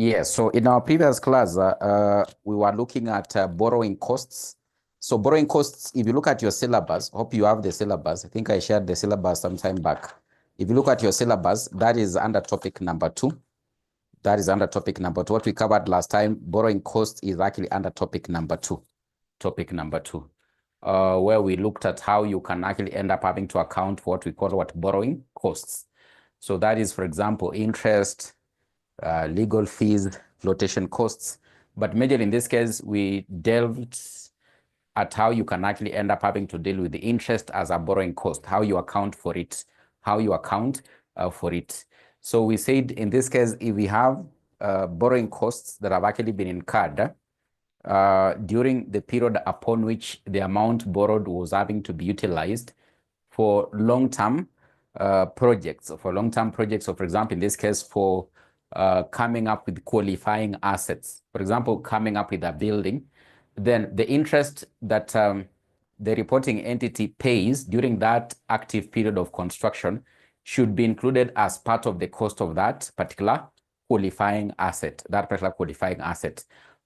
Yes, so in our previous class, we were looking at borrowing costs. So borrowing costs, if you look at your syllabus, hope you have the syllabus. I think I shared the syllabus some time back. If you look at your syllabus, that is under topic number 2. That is under topic number 2. What we covered last time, borrowing costs, is actually under topic number 2. Topic number 2, where we looked at how you can actually end up having to account for what we call borrowing costs. So that is, for example, interest, legal fees, flotation costs. But majorly in this case, we delved at how you can actually end up having to deal with the interest as a borrowing cost, how you account for it, for it. So we said in this case, if we have borrowing costs that have actually been incurred during the period upon which the amount borrowed was having to be utilized for long-term projects. So for long-term projects, so for example, in this case, for coming up with qualifying assets, for example, coming up with a building, then the interest that the reporting entity pays during that active period of construction should be included as part of the cost of that particular qualifying asset,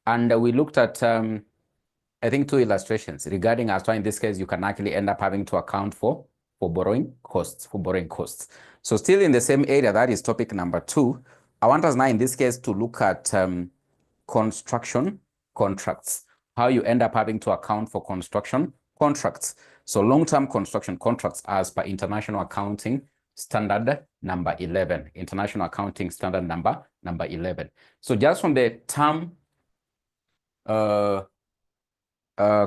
And we looked at, I think, 2 illustrations regarding as why in this case, you can actually end up having to account for borrowing costs, So still in the same area, that is topic number 2. I want us now in this case to look at construction contracts, how you end up having to account for construction contracts. So long-term construction contracts as per International Accounting Standard number 11, International Accounting Standard number 11. So just from the term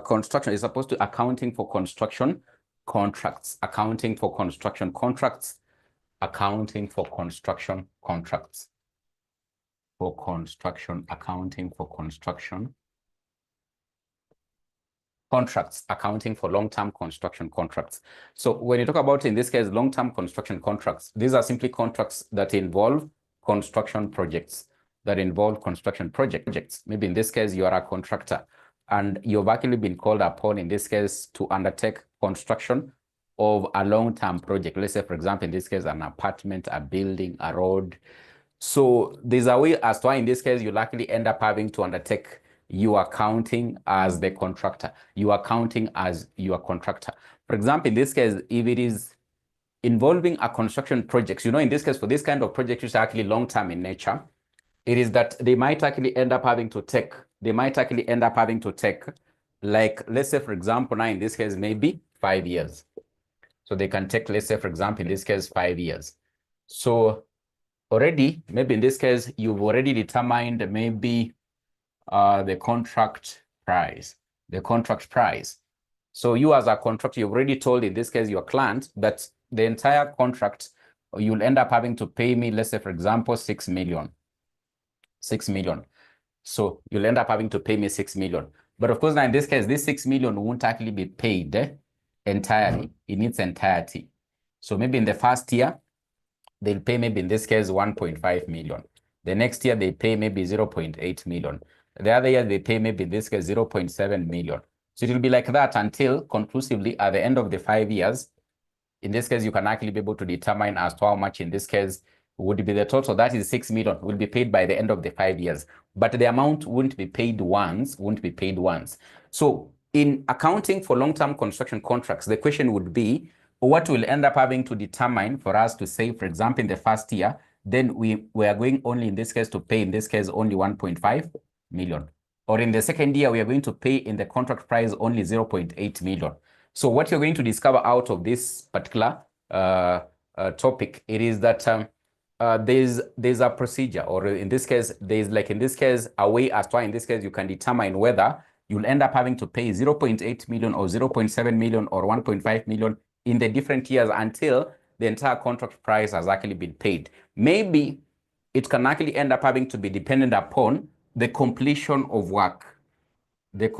construction is supposed to accounting for construction contracts, accounting for construction contracts, accounting for construction contracts, accounting for construction contracts, accounting for long-term construction contracts. So when you talk about, in this case, long-term construction contracts, these are simply contracts that involve construction projects, Maybe in this case, you are a contractor and you've actually been called upon, in this case, to undertake construction of a long-term project. Let's say, for example, in this case, an apartment, a building, a road. So there's a way as to why, in this case, you'll actually end up having to undertake your accounting as the contractor. You are accounting as your contractor. For example, in this case, if it is involving a construction project, in this case, for this kind of project, which is actually long-term in nature, it is that they might actually end up having to take, like, let's say, for example, now in this case, maybe 5 years. So they can take, let's say, for example, in this case, 5 years. So already, maybe in this case, you've already determined maybe the contract price. So you as a contractor, you've already told, in this case, your client that the entire contract, you'll end up having to pay me, let's say, for example, 6 million. So you'll end up having to pay me 6 million. But of course, now in this case, this 6 million won't actually be paid entirely in its entirety. So maybe in the first year, they'll pay maybe in this case 1.5 million. The next year, they pay maybe 0.8 million. The other year, they pay maybe in this case 0.7 million. So it will be like that until conclusively at the end of the 5 years. In this case, you can actually be able to determine as to how much in this case would be the total. That is 6 million will be paid by the end of the 5 years. But the amount wouldn't be paid once, So in accounting for long-term construction contracts, the question would be, what will end up having to determine for us to say, for example, in the first year, then we are going only in this case to pay, in this case, only 1.5 million. Or in the second year, we are going to pay in the contract price only 0.8 million. So what you're going to discover out of this particular topic, it is that there's a procedure, or in this case, there's a way as to why in this case you can determine whether you'll end up having to pay 0.8 million or 0.7 million or 1.5 million in the different years until the entire contract price has actually been paid. Maybe it can actually end up having to be dependent upon the completion of work. It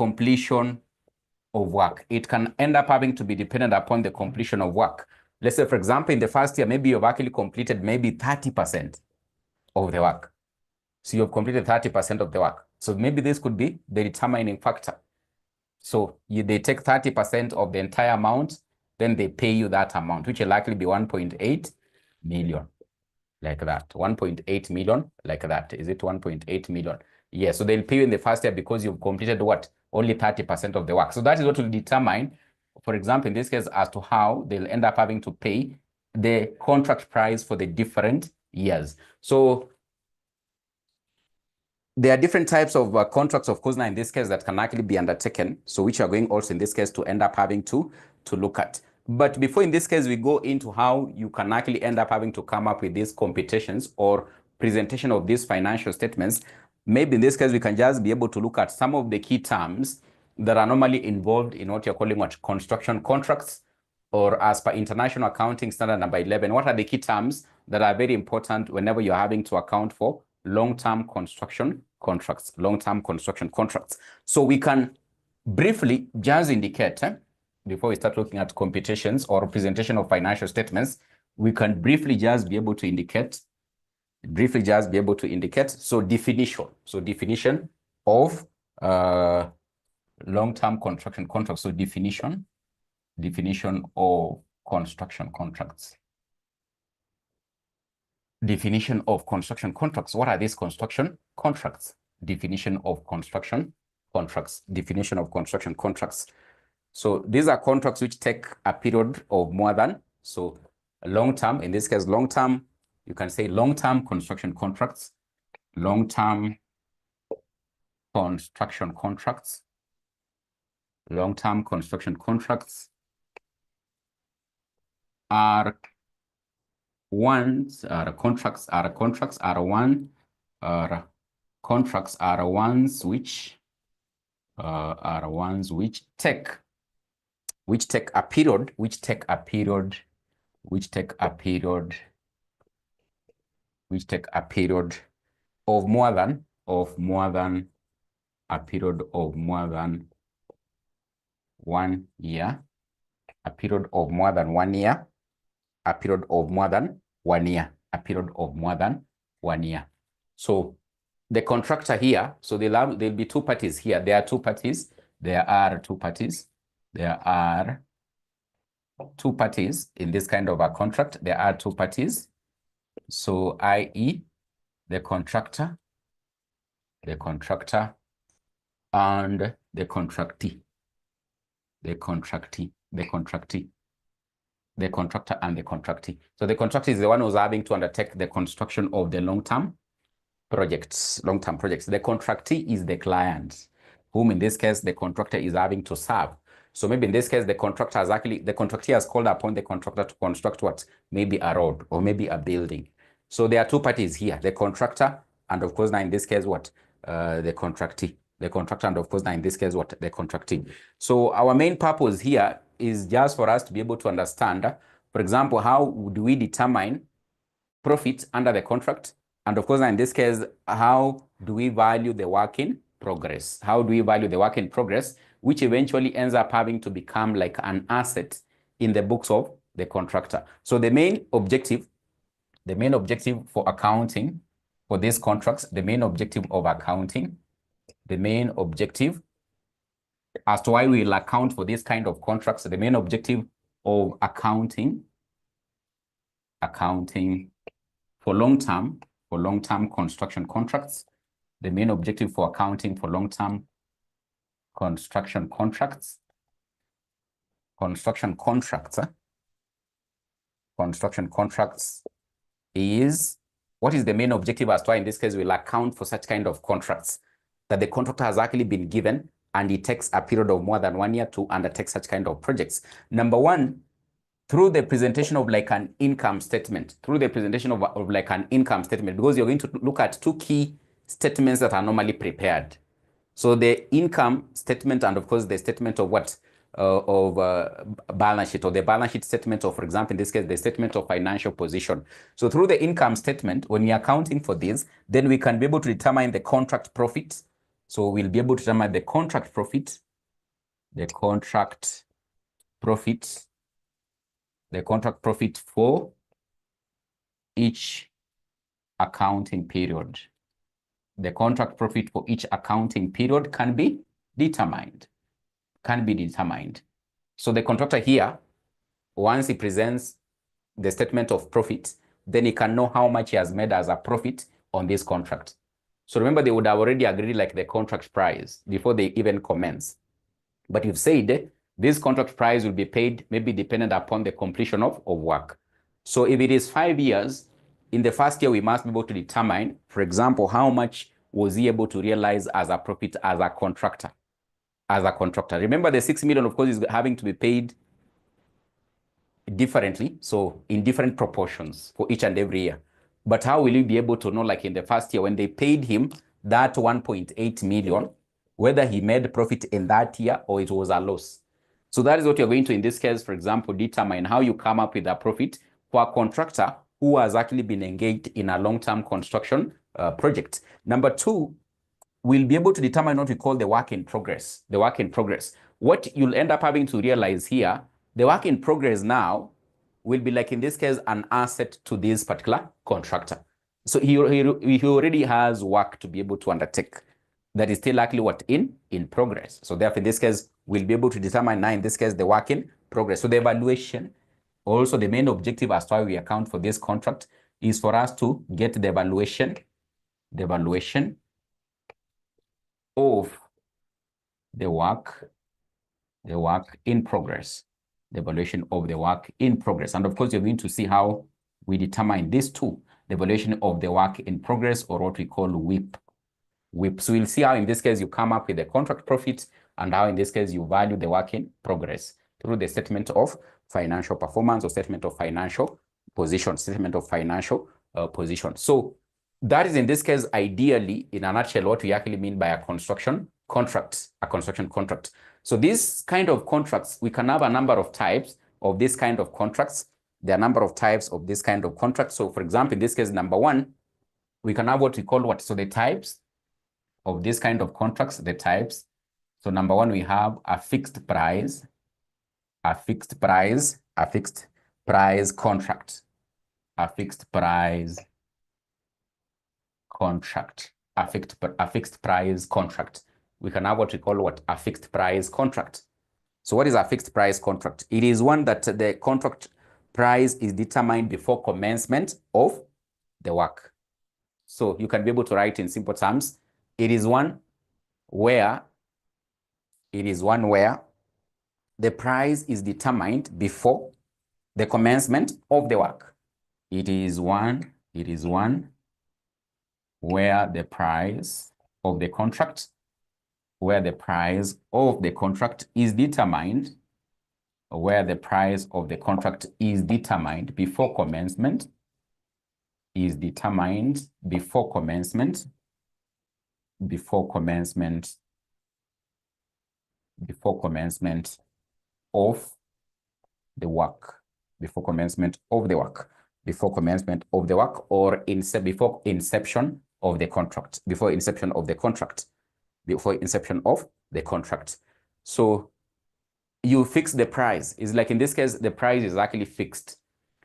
can end up having to be dependent upon the completion of work. Let's say, for example, in the first year, maybe you've actually completed maybe 30% of the work. So you've completed 30% of the work. So maybe this could be the determining factor. So they take 30% of the entire amount, then they pay you that amount, which will likely be 1.8 million. like that. 1.8 million, like that. Is it 1.8 million? Yeah, so they'll pay you in the first year because you've completed what? Only 30% of the work. So that is what will determine, for example, in this case, as to how they'll end up having to pay the contract price for the different years. So there are different types of contracts, of course, now in this case that can actually be undertaken. So which are going also in this case to end up having to look at. But before in this case, we go into how you can actually end up having to come up with these computations or presentation of these financial statements. Maybe in this case, we can just be able to look at some of the key terms that are normally involved in what you're calling what construction contracts, or as per International Accounting Standard number 11, what are the key terms that are very important whenever you're having to account for long-term construction contracts, long-term construction contracts. So we can briefly just indicate, before we start looking at computations or presentation of financial statements, we can briefly just be able to indicate, so definition of long-term construction contracts. So definition of construction contracts. Definition of construction contracts. What are these construction contracts? Definition of construction contracts. Definition of construction contracts. So these are contracts which take a period of more than, so long-term, in this case, long-term, you can say long-term construction contracts, long-term construction contracts, long-term construction contracts are ones, contracts are ones which take a period of more than a period of more than 1 year, a period of more than 1 year, a period of more than 1 year, a period of more than 1 year. So the contractor here, so there'll be two parties here. There are two parties in this kind of a contract. There are two parties. So i.e. the contractor and the contractee. The contractor and the contractee. So the contractor is the one who's having to undertake the construction of the long-term projects. The contractee is the client, whom in this case the contractor is having to serve. So maybe in this case the contractee has called upon the contractor to construct what? Maybe a road or maybe a building. So there are two parties here, the contractor and of course now in this case what? The contractee. The contractor and of course now in this case what? The contractee. So our main purpose here is just for us to be able to understand, for example, how do we determine profit under the contract? And of course, in this case, how do we value the work in progress? How do we value the work in progress, which eventually ends up having to become like an asset in the books of the contractor? So the main objective for accounting for these contracts, the main objective as to why we will account for this kind of contracts, the main objective of accounting for long-term construction contracts, the main objective for accounting for long-term construction contracts is, what is the main objective as to why in this case we'll account for such kind of contracts, that the contractor has actually been given and it takes a period of more than 1 year to undertake such kind of projects. Number one, through the presentation of like an income statement, because you're going to look at two key statements that are normally prepared. So the income statement and of course the statement of what? Balance sheet, or the balance sheet statement of, for example, in this case, the statement of financial position. So through the income statement, when we're accounting for this, then we can be able to determine the contract profit. So we'll be able to determine the contract profit for each accounting period. The contract profit for each accounting period can be determined. So the contractor here, once he presents the statement of profit, then he can know how much he has made as a profit on this contract. So remember, they would have already agreed like the contract price before they even commence. But you've said this contract price will be paid maybe dependent upon the completion of work. So if it is 5 years, in the first year, we must be able to determine, for example, how much was he able to realize as a profit as a contractor. Remember, the 6 million, of course, is having to be paid differently, so in different proportions for each and every year. But how will you be able to know, like in the first year, when they paid him that 1.8 million, whether he made profit in that year or it was a loss? So that is what you're going to, in this case, for example, determine how you come up with a profit for a contractor who has actually been engaged in a long-term construction project. Number two, we'll be able to determine what we call the work in progress. The work in progress. What you'll end up having to realize here, the work in progress now will be, like in this case, an asset to this particular contractor. So he already has work to be able to undertake that is still likely what? In progress. So therefore, in this case, we'll be able to determine now, in this case, the work in progress. So the evaluation, also the main objective as to why we account for this contract, is for us to get the evaluation of the work in progress. The evaluation of the work in progress. And of course, you're going to see how we determine these two, the evaluation of the work in progress, or what we call WIP. So we'll see how in this case you come up with the contract profit, and how in this case you value the work in progress through the statement of financial performance or statement of financial position, So that is in this case, ideally, in a nutshell, what we actually mean by a construction contract. So this kind of contracts, we can have a number of types of this kind of contracts. There are a number of types of this kind of contracts. So for example, in this case, number one, we can have what we call what? So the types of this kind of contracts, the types. So number one, we have a fixed price contract, a fixed price contract, a fixed price contract. We can have what we call what? A fixed price contract. So what is a fixed price contract? It is one that the contract price is determined before commencement of the work. So you can be able to write in simple terms, it is one where the price is determined before the commencement of the work. It is one where the price of the contract is determined before commencement of the work, or before inception of the contract. So you fix the price. It's like in this case, the price is actually fixed.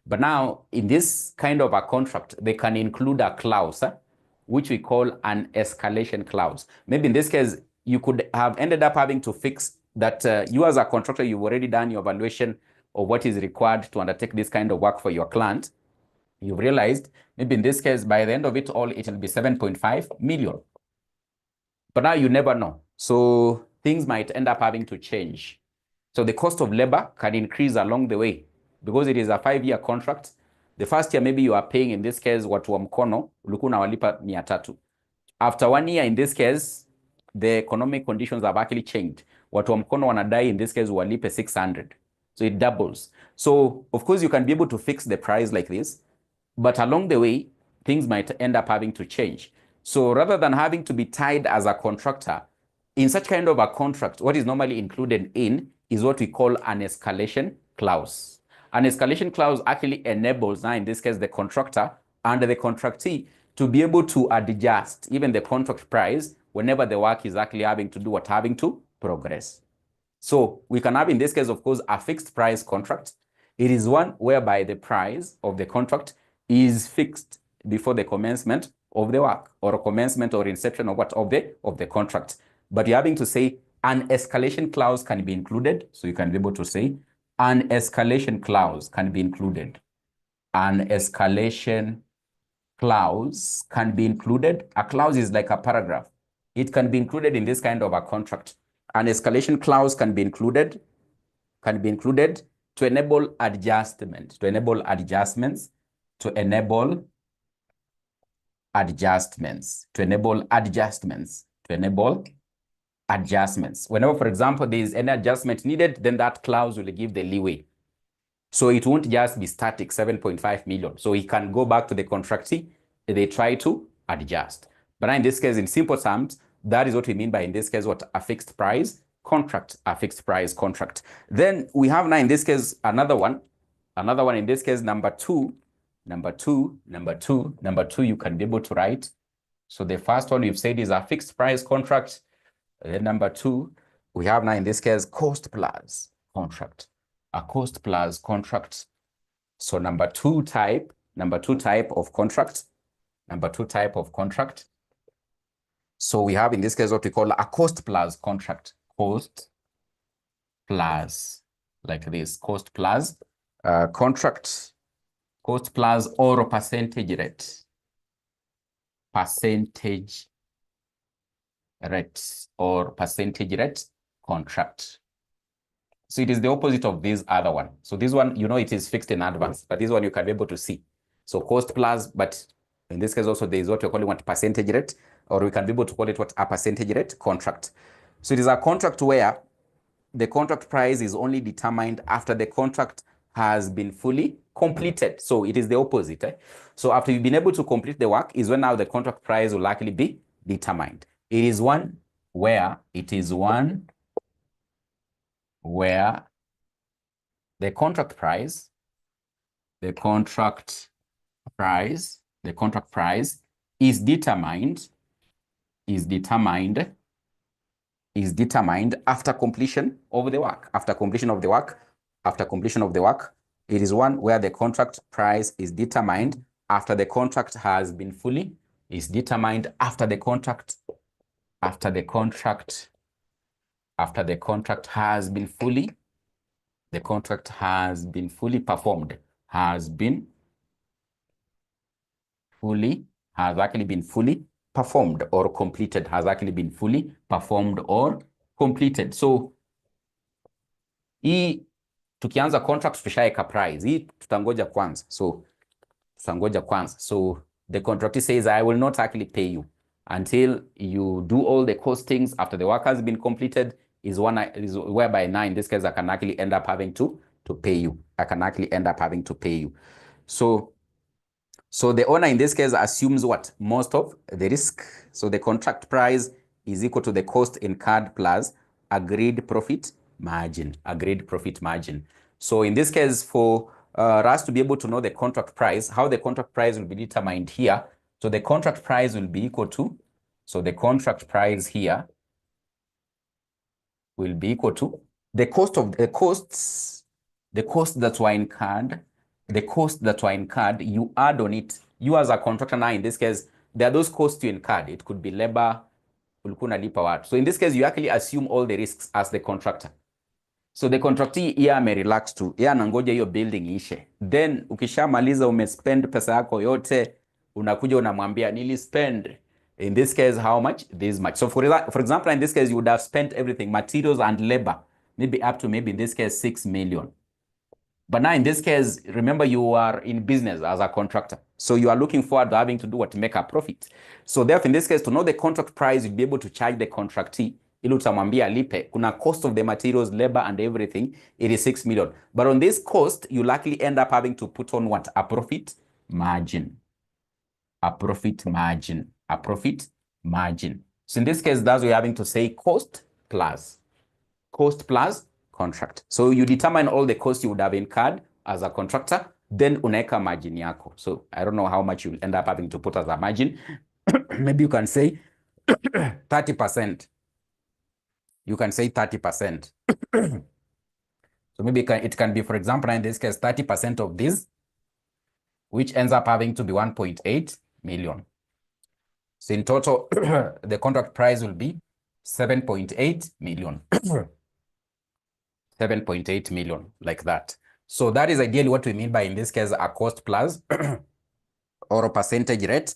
But now in this kind of a contract, they can include a clause, which we call an escalation clause. Maybe in this case, you could have ended up having to fix that you as a contractor, you've already done your evaluation of what is required to undertake this kind of work for your client. You've realized maybe in this case, by the end of it all, it will be 7.5 million. But now you never know. So things might end up having to change. So the cost of labor can increase along the way because it is a 5-year contract. The first year, maybe you are paying, in this case, watu wa mkono, ulikuwa unawalipa 300. After 1 year, in this case, the economic conditions have actually changed. Watu wa mkono wanadai, in this case, walipe 600. So it doubles. So, of course, you can be able to fix the price like this, but along the way, things might end up having to change. So rather than having to be tied as a contractor, in such kind of a contract, what is normally included in is what we call an escalation clause. An escalation clause actually enables, now in this case, the contractor and the contractee to be able to adjust even the contract price whenever the work is actually having to progress. So we can have, in this case, of course, a fixed price contract. It is one whereby the price of the contract is fixed before the commencement of the work, or a commencement or inception of the contract. But you're having to say an escalation clause can be included. So you can be able to say an escalation clause can be included. an escalation clause can be included. A clause is like a paragraph. It can be included in this kind of a contract. An escalation clause can be included to enable adjustment, to enable adjustments, to enable adjustments, to enable adjustments, to enable adjustments. Whenever, for example, there is any adjustment needed, then that clause will give the leeway. So it won't just be static 7.5 million. So he can go back to the contractee, they try to adjust. But in this case, in simple terms, that is what we mean by, in this case, what? A fixed price contract, a fixed price contract. Then we have now in this case, another one in this case, number two, you can be able to write. So the first one we've said is a fixed price contract. Then number two, we have now in this case, cost plus contract, a cost plus contract. So number two type of contract, So we have in this case what we call a cost plus contract, cost plus, like this, cost plus contract, cost plus or percentage rate or percentage rate contract. So it is the opposite of this other one. So this one, you know, it is fixed in advance, but this one you can be able to see. So cost plus, but in this case also there is what we're calling what percentage rate, or we can be able to call it what a percentage rate contract. So it is a contract where the contract price is only determined after the contract has been fully completed. So it is the opposite. So after you've been able to complete the work is when now the contract price will likely be determined. It is one where the contract price is determined after completion of the work. After completion of the work, it is one where the contract price is determined after the contract has been fully, after the contract has been fully, performed, has actually been fully performed or completed, So hii tukianza contract tushaeka price, hii tutangoja kwanza. So the contractor says, I will not actually pay you until you do all the costings after the work has been completed, is whereby now in this case I can actually end up having to pay you. So the owner in this case assumes what? Most of the risk. So the contract price is equal to the cost incurred plus agreed profit margin. So in this case, for us to be able to know the contract price, how the contract price will be determined here. So the contract price will be equal to, the costs that were incurred, you add on it. You as a contractor now, in this case, there are those costs you incurred. It could be labor, so in this case, you actually assume all the risks as the contractor. So the contractee here may relax tu, yeye anangoja hiyo building ishe. Then ukishamaliza umespend pesa yako yote, unakuja unamwambia nilispend, in this case how much? This much. So for example, in this case you would have spent everything, materials and labor, maybe up to in this case 6 million. But now in this case, remember you are in business as a contractor. So you are looking forward to having to do what? To make a profit. So therefore in this case, to know the contract price, you'll be able to charge the contractee, ili utamwambia lipe, kuna cost of the materials, labor and everything, it is 6 million. But on this cost, you likely end up having to put on what? A profit margin. So in this case, that's why you're having to say cost plus contract. So you determine all the costs you would have incurred as a contractor, then unaeka margin yako. So I don't know how much you'll end up having to put as a margin. Maybe you can say 30%. You can say 30%. So maybe it can be, for example, in this case, 30% of this, which ends up having to be 1.8 million. So in total, the contract price will be 7.8 million. 7.8 million, like that. So that is ideally what we mean by, in this case, a cost plus or a percentage rate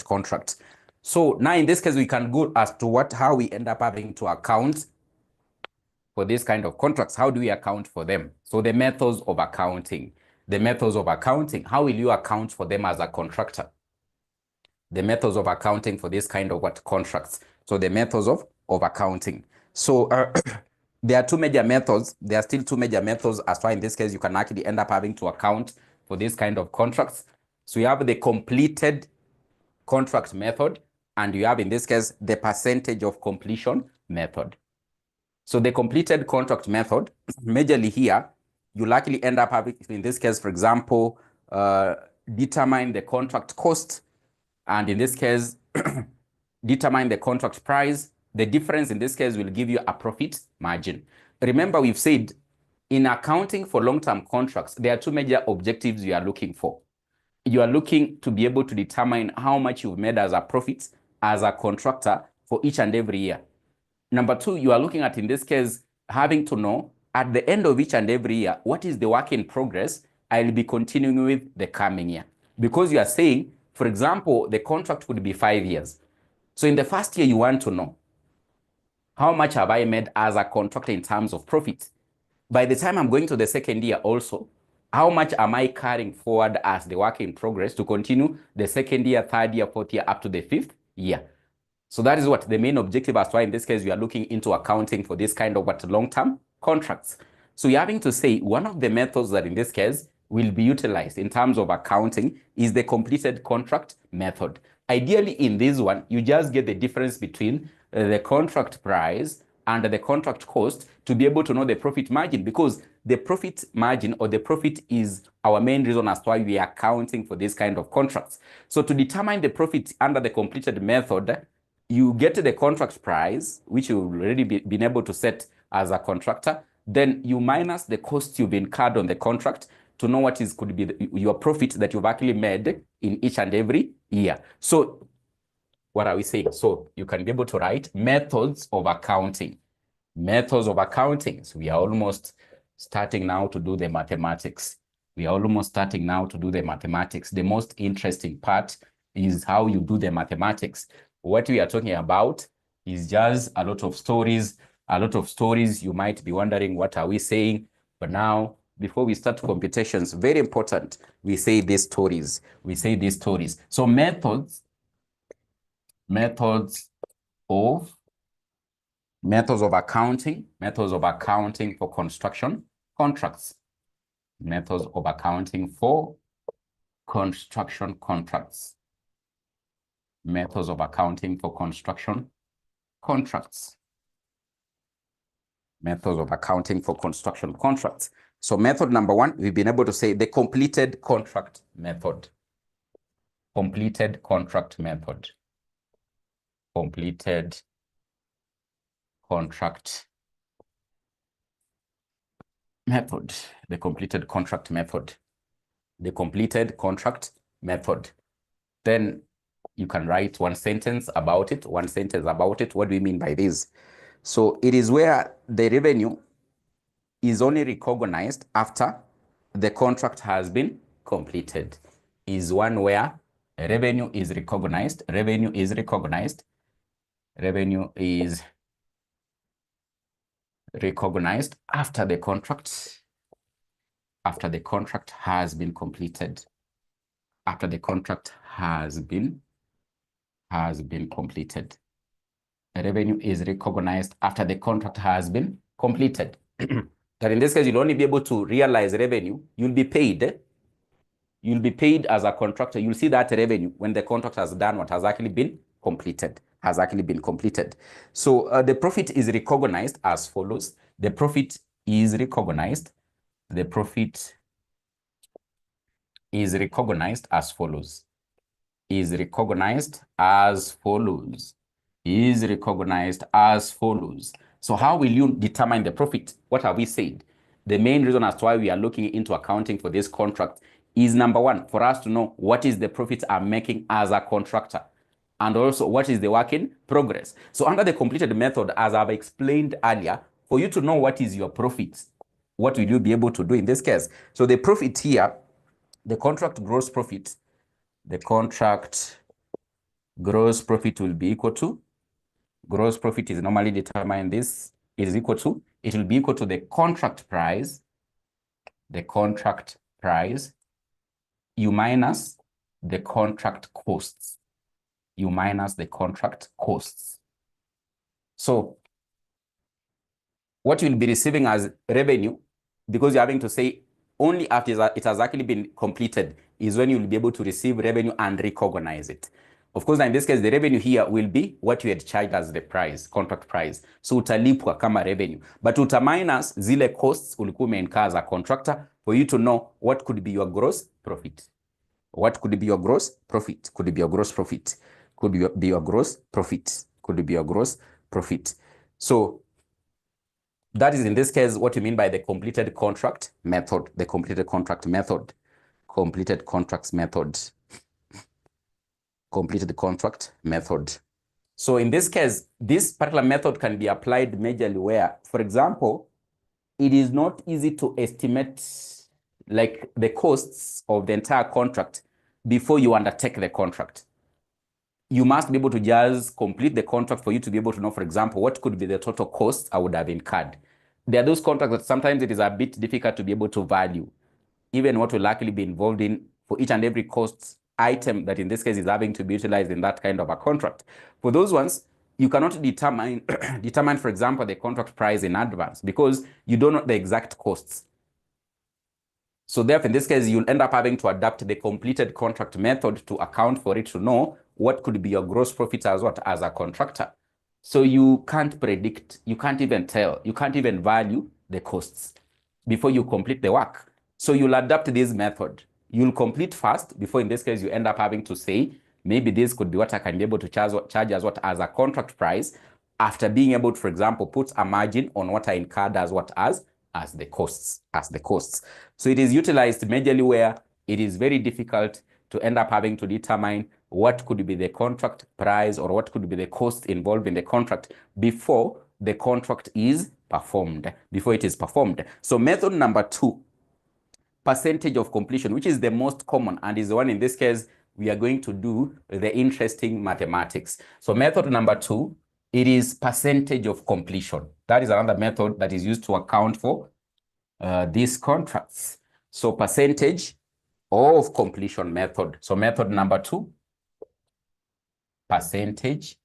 contract. So now in this case, we can go as to how we end up having to account for this kind of contracts. How do we account for them? So the methods of accounting. How will you account for them as a contractor? The methods of accounting for this kind of contracts. So the methods of accounting. So there are two major methods. There are still two major methods as far in this case you can actually end up having to account for this kind of contracts. So you have the completed contract method, and you have in this case the percentage of completion method. So the completed contract method, majorly here, you'll likely end up having, in this case, for example, determine the contract cost, and in this case, determine the contract price. The difference in this case will give you a profit margin. Remember, we've said in accounting for long-term contracts, there are two major objectives you are looking for. You are looking to be able to determine how much you've made as a profit as a contractor for each and every year. Number two, you are looking at, in this case, having to know at the end of each and every year, what is the work in progress I'll be continuing with the coming year. Because you are saying, for example, the contract would be 5 years. So in the first year, you want to know, how much have I made as a contractor in terms of profit? By the time I'm going to the second year also, how much am I carrying forward as the work in progress to continue the second year, third year, fourth year, up to the fifth year? So that is what the main objective, as why in this case, we are looking into accounting for this kind of long-term contracts. So you're having to say one of the methods that in this case will be utilized in terms of accounting is the completed contract method. Ideally, in this one, you just get the difference between the contract price and the contract cost to be able to know the profit margin, because the profit margin or the profit is our main reason as to why we are accounting for this kind of contracts. So to determine the profit under the completed method, you get the contract price, which you've already been able to set as a contractor. Then you minus the cost you've incurred on the contract to know what could be your profit that you've actually made in each and every year. So what are we saying? So you can be able to write methods of accounting. Methods of accounting. So we are almost starting now to do the mathematics. The most interesting part is how you do the mathematics. What we are talking about is just a lot of stories. You might be wondering, what are we saying? But now, before we start computations, very important, we say these stories. So methods of accounting for construction contracts. Methods of accounting for construction contracts. Methods of accounting for construction contracts. Methods of accounting for construction contracts. So method number one, we've been able to say the completed contract method. Completed contract method. Completed contract method. The completed contract method. The completed contract method. Then you can write one sentence about it. What do we mean by this? So it is where the revenue is only recognized after the contract has been completed. Is one where revenue is recognized. Revenue is recognized after the contract has been completed. After the contract has been completed. The revenue is recognized after the contract has been completed. That in this case, you'll only be able to realize revenue. You'll be paid. You'll be paid as a contractor. You'll see that revenue when the contract has done what has actually been completed. So the profit is recognized as follows. The profit is recognized as follows. So how will you determine the profit? What have we said? The main reason as to why we are looking into accounting for this contract is, number one, for us to know what is the profit I'm making as a contractor, and also what is the work in progress. So under the completed method, as I've explained earlier, for you to know what is your profit, what will you be able to do in this case? So the profit here, the contract gross profit will be equal to, gross profit is normally determined, this is equal to, it will be equal to the contract price, you minus the contract costs, So what you'll be receiving as revenue, because you're having to say only after it has actually been completed, is when you'll be able to receive revenue and recognize it. Of course, in this case, the revenue here will be what you had charged as the price, contract price. So utalipwa kama revenue. But uta minus zile costs ulikuwa umeincur as a contractor for you to know what could be your gross profit. What could be your gross profit? Could be your gross profit. Could be your gross profit. Could be your gross profit. So that is in this case what you mean by the completed contract method, the completed contract method, completed contracts method, completed contract method. So in this case, this particular method can be applied majorly where, for example, it is not easy to estimate like the costs of the entire contract before you undertake the contract. You must be able to just complete the contract for you to be able to know, for example, what could be the total costs I would have incurred. There are those contracts that sometimes it is a bit difficult to be able to value, even what will likely be involved in for each and every cost item that in this case is having to be utilized in that kind of a contract. For those ones, you cannot determine, for example, the contract price in advance because you don't know the exact costs. So therefore, in this case, you'll end up having to adapt the completed contract method to account for it, to know what could be your gross profit as a contractor. So you can't predict, you can't even tell, you can't even value the costs before you complete the work. So you'll adapt this method. You'll complete fast before, in this case, you end up having to say, maybe this could be what I can be able to charge as a contract price after being able to, for example, put a margin on what I incurred as the costs, So it is utilized majorly where it is very difficult to end up having to determine what could be the contract price or what could be the cost involved in the contract before the contract is performed, before it is performed. So method number 2, percentage of completion, which is the most common and is the one in this case we are going to do the interesting mathematics. So method number 2, it is percentage of completion. That is another method that is used to account for these contracts. So percentage of completion method. So method number 2, percentage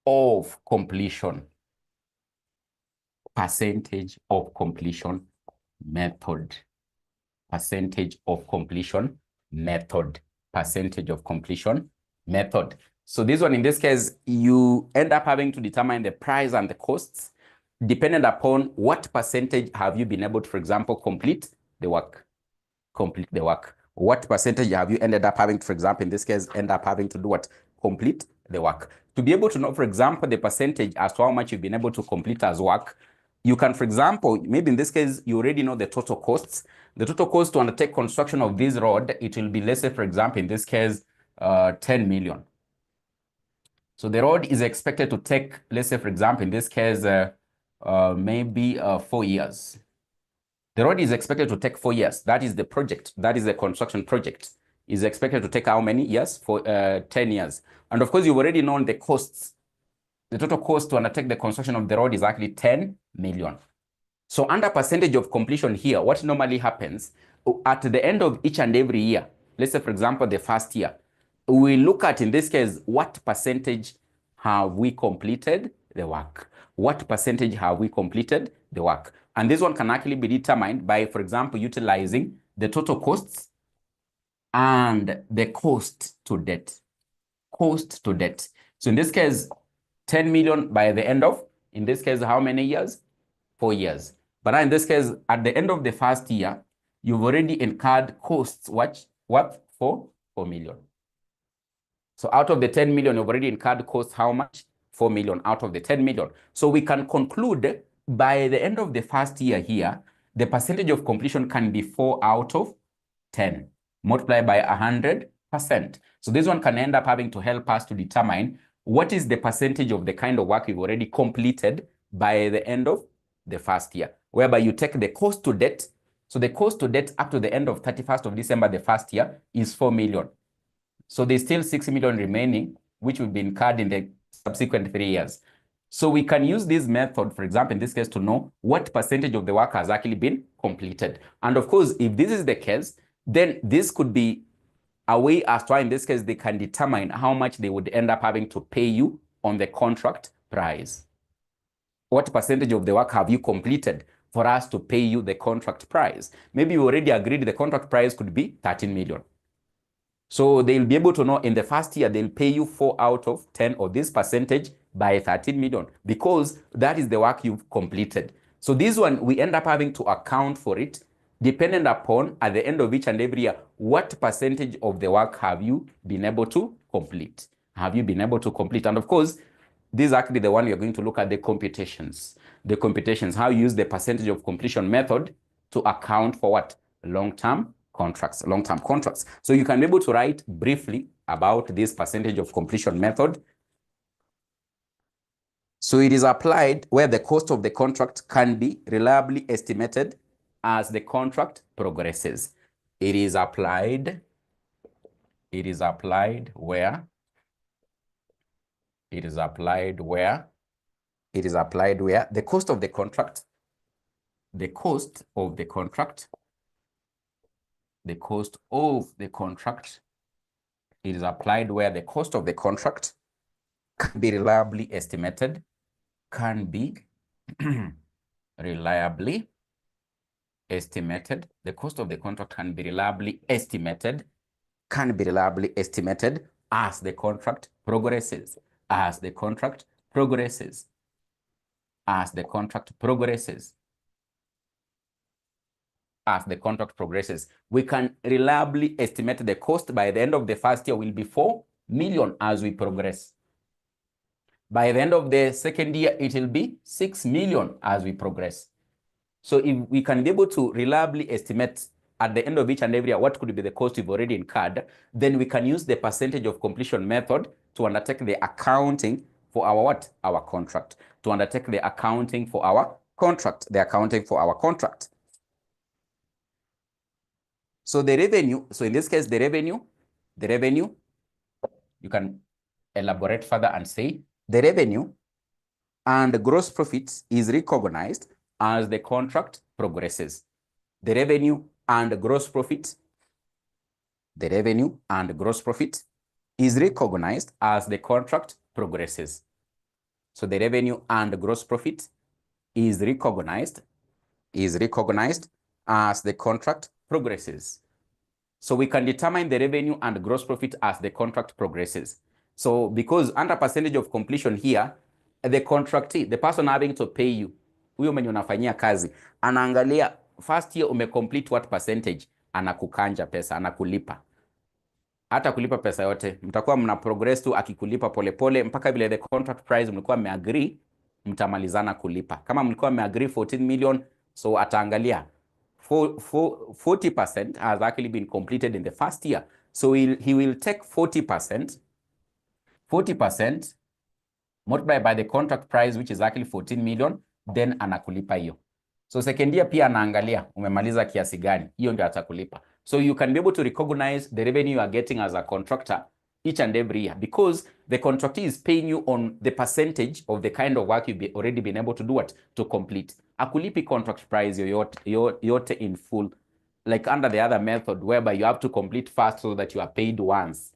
of completion. Percentage of completion method. Percentage of completion method. Percentage of completion method. So this one, in this case, you end up having to determine the price and the costs depending upon what percentage have you been able to, for example, complete the work. What percentage have you ended up having to, for example, in this case, end up having to do what? Complete the work. To be able to know, for example, the percentage as to how much you've been able to complete as work, you can, for example, maybe in this case, you already know the total costs. The total cost to undertake construction of this road, it will be, let's say, for example, in this case, 10 million. So the road is expected to take, let's say, for example, in this case, maybe 4 years. The road is expected to take 4 years. That is the project. That is the construction project. Is expected to take how many years? For 10 years. And of course, you've already known the costs. The total cost to undertake the construction of the road is actually 10 million. So under percentage of completion here, what normally happens at the end of each and every year, let's say, for example, the first year, we look at, in this case, what percentage have we completed the work? What percentage have we completed the work? And this one can actually be determined by, for example, utilizing the total costs and the cost to debt. Cost to debt. So in this case, 10 million by the end of, in this case, how many years? 4 years. But now in this case, at the end of the first year, you've already incurred costs, what? 4 million. So out of the 10 million, you've already incurred costs, how much? 4 million out of the 10 million. So we can conclude by the end of the first year here, the percentage of completion can be 4 out of 10, multiplied by 100%. So this one can end up having to help us to determine what is the percentage of the kind of work we've already completed by the end of the first year, whereby you take the cost to debt. So the cost to debt up to the end of 31st of December, the first year, is 4 million. So there's still 6 million remaining, which will be incurred in the subsequent 3 years. So we can use this method, for example, in this case, to know what percentage of the work has actually been completed. And of course, if this is the case, then this could be a way as to, in this case, they can determine how much they would end up having to pay you on the contract price. What percentage of the work have you completed for us to pay you the contract price? Maybe you already agreed the contract price could be 13 million. So they'll be able to know in the first year, they'll pay you 4 out of 10 or this percentage by 13 million because that is the work you've completed. So this one, we end up having to account for it dependent upon at the end of each and every year, what percentage of the work have you been able to complete? Have you been able to complete? And of course, this is actually the one you're going to look at the computations. The computations, how you use the percentage of completion method to account for what? Long-term contracts, long-term contracts. So you can be able to write briefly about this percentage of completion method. So it is applied where the cost of the contract can be reliably estimated as the contract progresses. It is applied where the cost of the contract, it is applied where the cost of the contract can be reliably estimated, the cost of the contract can be reliably estimated as the contract progresses, we can reliably estimate the cost by the end of the first year will be 4 million as we progress. By the end of the second year, it will be 6 million as we progress. So if we can be able to reliably estimate at the end of each and every year what could be the cost we've already incurred, then we can use the percentage of completion method to undertake the accounting for our what? Our contract. To undertake the accounting for our contract. So the revenue, so in this case, the revenue, you can elaborate further and say, the revenue and gross profit is recognized as the contract progresses. The revenue and gross profit is recognized as the contract progresses. So the revenue and gross profit is recognized as the contract progresses. So we can determine the revenue and gross profit as the contract progresses. So because under percentage of completion here, the contractee, the person having to pay you, huyo mwenye unafanyia kazi, anaangalia first year umecomplete what percentage, anakukanja pesa, anakulipa. Hata kulipa pesa yote, mtakuwa mna progress tu akikulipa polepole mpaka vile the contract price mlikuwa mmeagree, mtamalizana kulipa. Kama mlikuwa mmeagree 14 million, so ataangalia 40% has actually been completed in the first year. So he will take 40% multiplied by the contract price, which is actually 14 million, then anakulipa hiyo. So second year pia anaangalia umemaliza kiasi gani, hiyo ndio atakulipa. So you can be able to recognize the revenue you are getting as a contractor each and every year because the contractor is paying you on the percentage of the kind of work you've already been able to do what? To complete. Akulipi contract price yote in full, like under the other method whereby you have to complete fast so that you are paid once.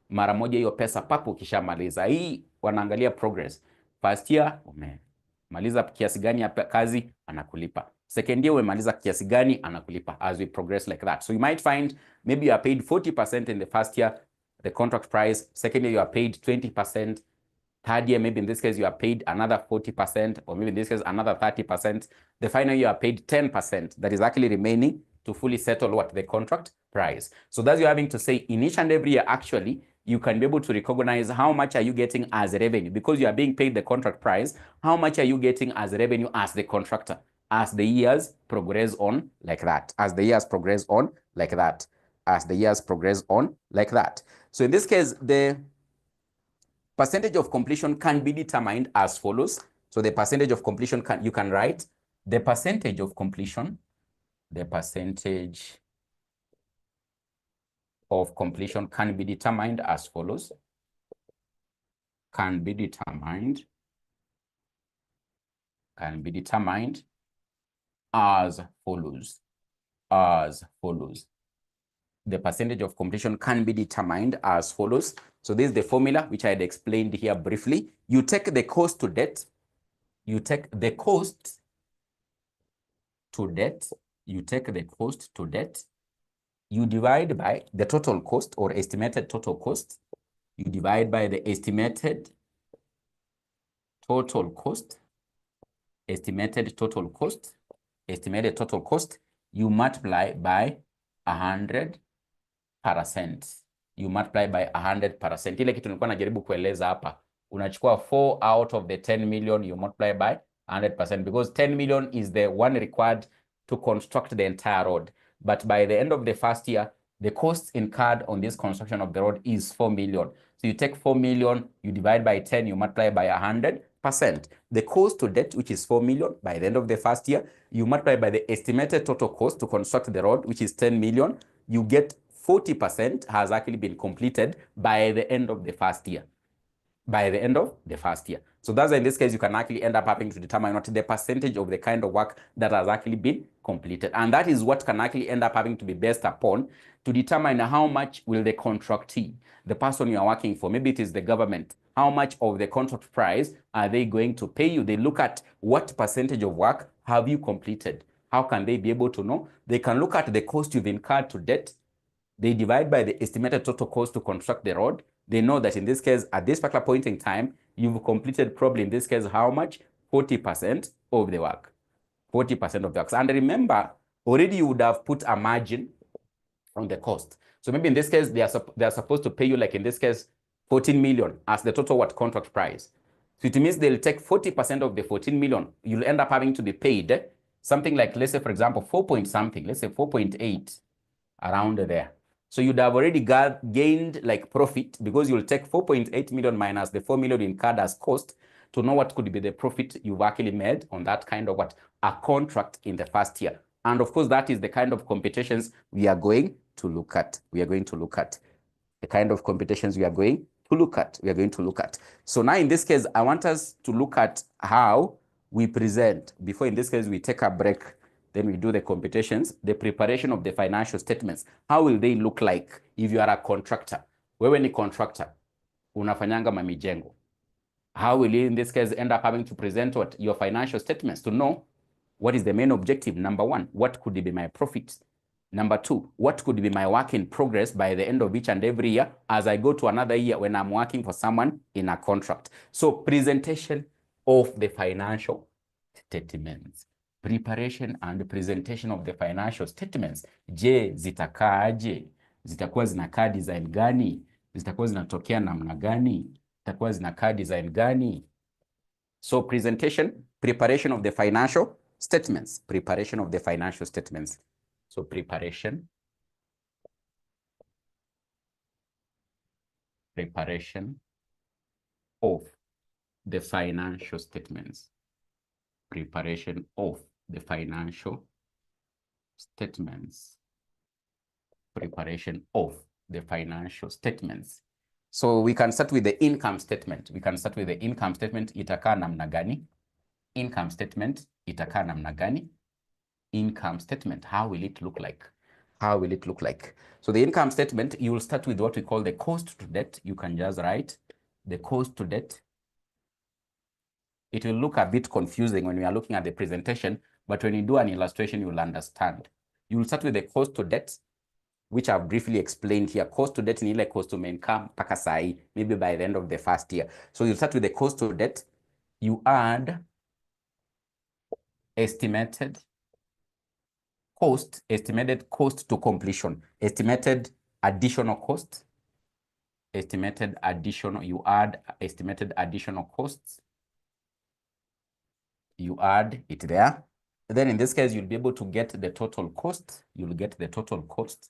Mara moja hiyo pesa papo ukishamaliza. Hii wanaangalia progress. First year umemaliza kiasi gani ya kazi, anakulipa. Second year umemaliza kiasi gani, anakulipa, as we progress like that. So you might find maybe you are paid 40% in the first year, the contract price. Second year you are paid 20%. Third year, maybe in this case, you are paid another 40%, or maybe in this case, another 30%. The final year, you are paid 10%. That is actually remaining to fully settle what? The contract price. So that's you're having to say in each and every year, actually, you can be able to recognize how much are you getting as revenue because you are being paid the contract price. How much are you getting as revenue as the contractor as the years progress on like that, So in this case, the percentage of completion can be determined as follows. So the percentage of completion you can write the percentage of completion, can be determined as follows. Can be determined as follows. The percentage of completion can be determined as follows. So this is the formula which I had explained here briefly. You take the cost to debt. You take the cost to debt. You divide by the total cost or estimated total cost. You divide by the estimated total cost. You multiply by 100%. You multiply by 100%. Ile kitu nilikuwa najaribu kueleza hapa. Unachukua 4 out of the 10 million, you multiply by 100% because 10 million is the one required to construct the entire road. But by the end of the first year, the costs incurred on this construction of the road is 4 million. So you take 4 million, you divide by 10, you multiply by 100%. The cost to debt, which is 4 million, by the end of the first year, you multiply by the estimated total cost to construct the road, which is 10 million. You get 40% has actually been completed by the end of the first year. So that's in this case, you can actually end up having to determine what the percentage of the kind of work that has actually been completed. And that is what can actually end up having to be based upon to determine how much will the contractee, the person you are working for, maybe it is the government, how much of the contract price are they going to pay you? They look at what percentage of work have you completed. How can they be able to know? They can look at the cost you've incurred to date. They divide by the estimated total cost to construct the road. They know that in this case, at this particular point in time, you've completed probably in this case, how much? 40% of the work. 40% of the work. And remember, already you would have put a margin on the cost. So maybe in this case, they are supposed to pay you, like in this case, 14 million as the total contract price. So it means they'll take 40% of the 14 million. You'll end up having to be paid something like, let's say, for example, 4 point something, let's say 4.8 around there. So you'd have already gained like profit because you'll take 4.8 million minus the 4 million incurred as cost to know what could be the profit you've actually made on that kind of a contract in the first year. And of course, that is the kind of computations we are going to look at. The kind of computations we are going to look at. So now in this case, I want us to look at how we present. Before in this case, we take a break. Then we do the computations, the preparation of the financial statements. How will they look like if you are a contractor? Wewe ni contractor, unafanyanga mamijengo. How will you in this case end up having to present your financial statements to know what is the main objective? Number one, what could be my profits? Number two, what could be my work in progress by the end of each and every year as I go to another year when I'm working for someone in a contract? So presentation of the financial statements. Preparation and presentation of the financial statements. Je, zitakaaje? Zitakuwa zinakaa design gani? Zitakuwa zinatokea namna gani? Zitakuwa zinakaa design gani? So preparation of the financial statements. Preparation of the financial statements. So preparation of the financial statements. Preparation of the financial statements. Preparation of the financial statements. So we can start with the income statement. Itakaa namna gani? Income statement itakaa namna gani? Income statement, how will it look like? So the income statement, you will start with what we call the cost to debt. You can just write the cost to debt. It will look a bit confusing when we are looking at the presentation, but when you do an illustration, you will understand. You will start with the cost to debt, which I've briefly explained here. Cost to debt ni ile cost to income mpaka sai, maybe by the end of the first year. So you start with the cost to debt. You add estimated cost to completion, estimated additional cost, you add estimated additional costs. You add it there. Then in this case, you'll be able to get the total cost. You'll get the total cost.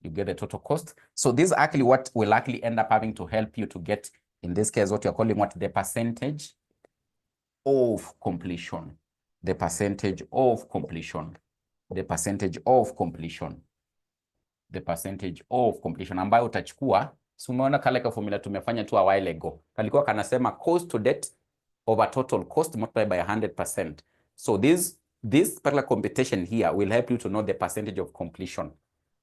You get the total cost. So this is actually what will actually end up having to help you to get, in this case, what you're calling what? The percentage of completion. The percentage of completion. The percentage of completion. The percentage of completion ambayo utachukua. So umeona kale ka formula tumefanya tu a while ago. Kalikuwa kanasema cost to debt over total cost multiplied by 100%. So this particular computation here will help you to know the percentage of completion.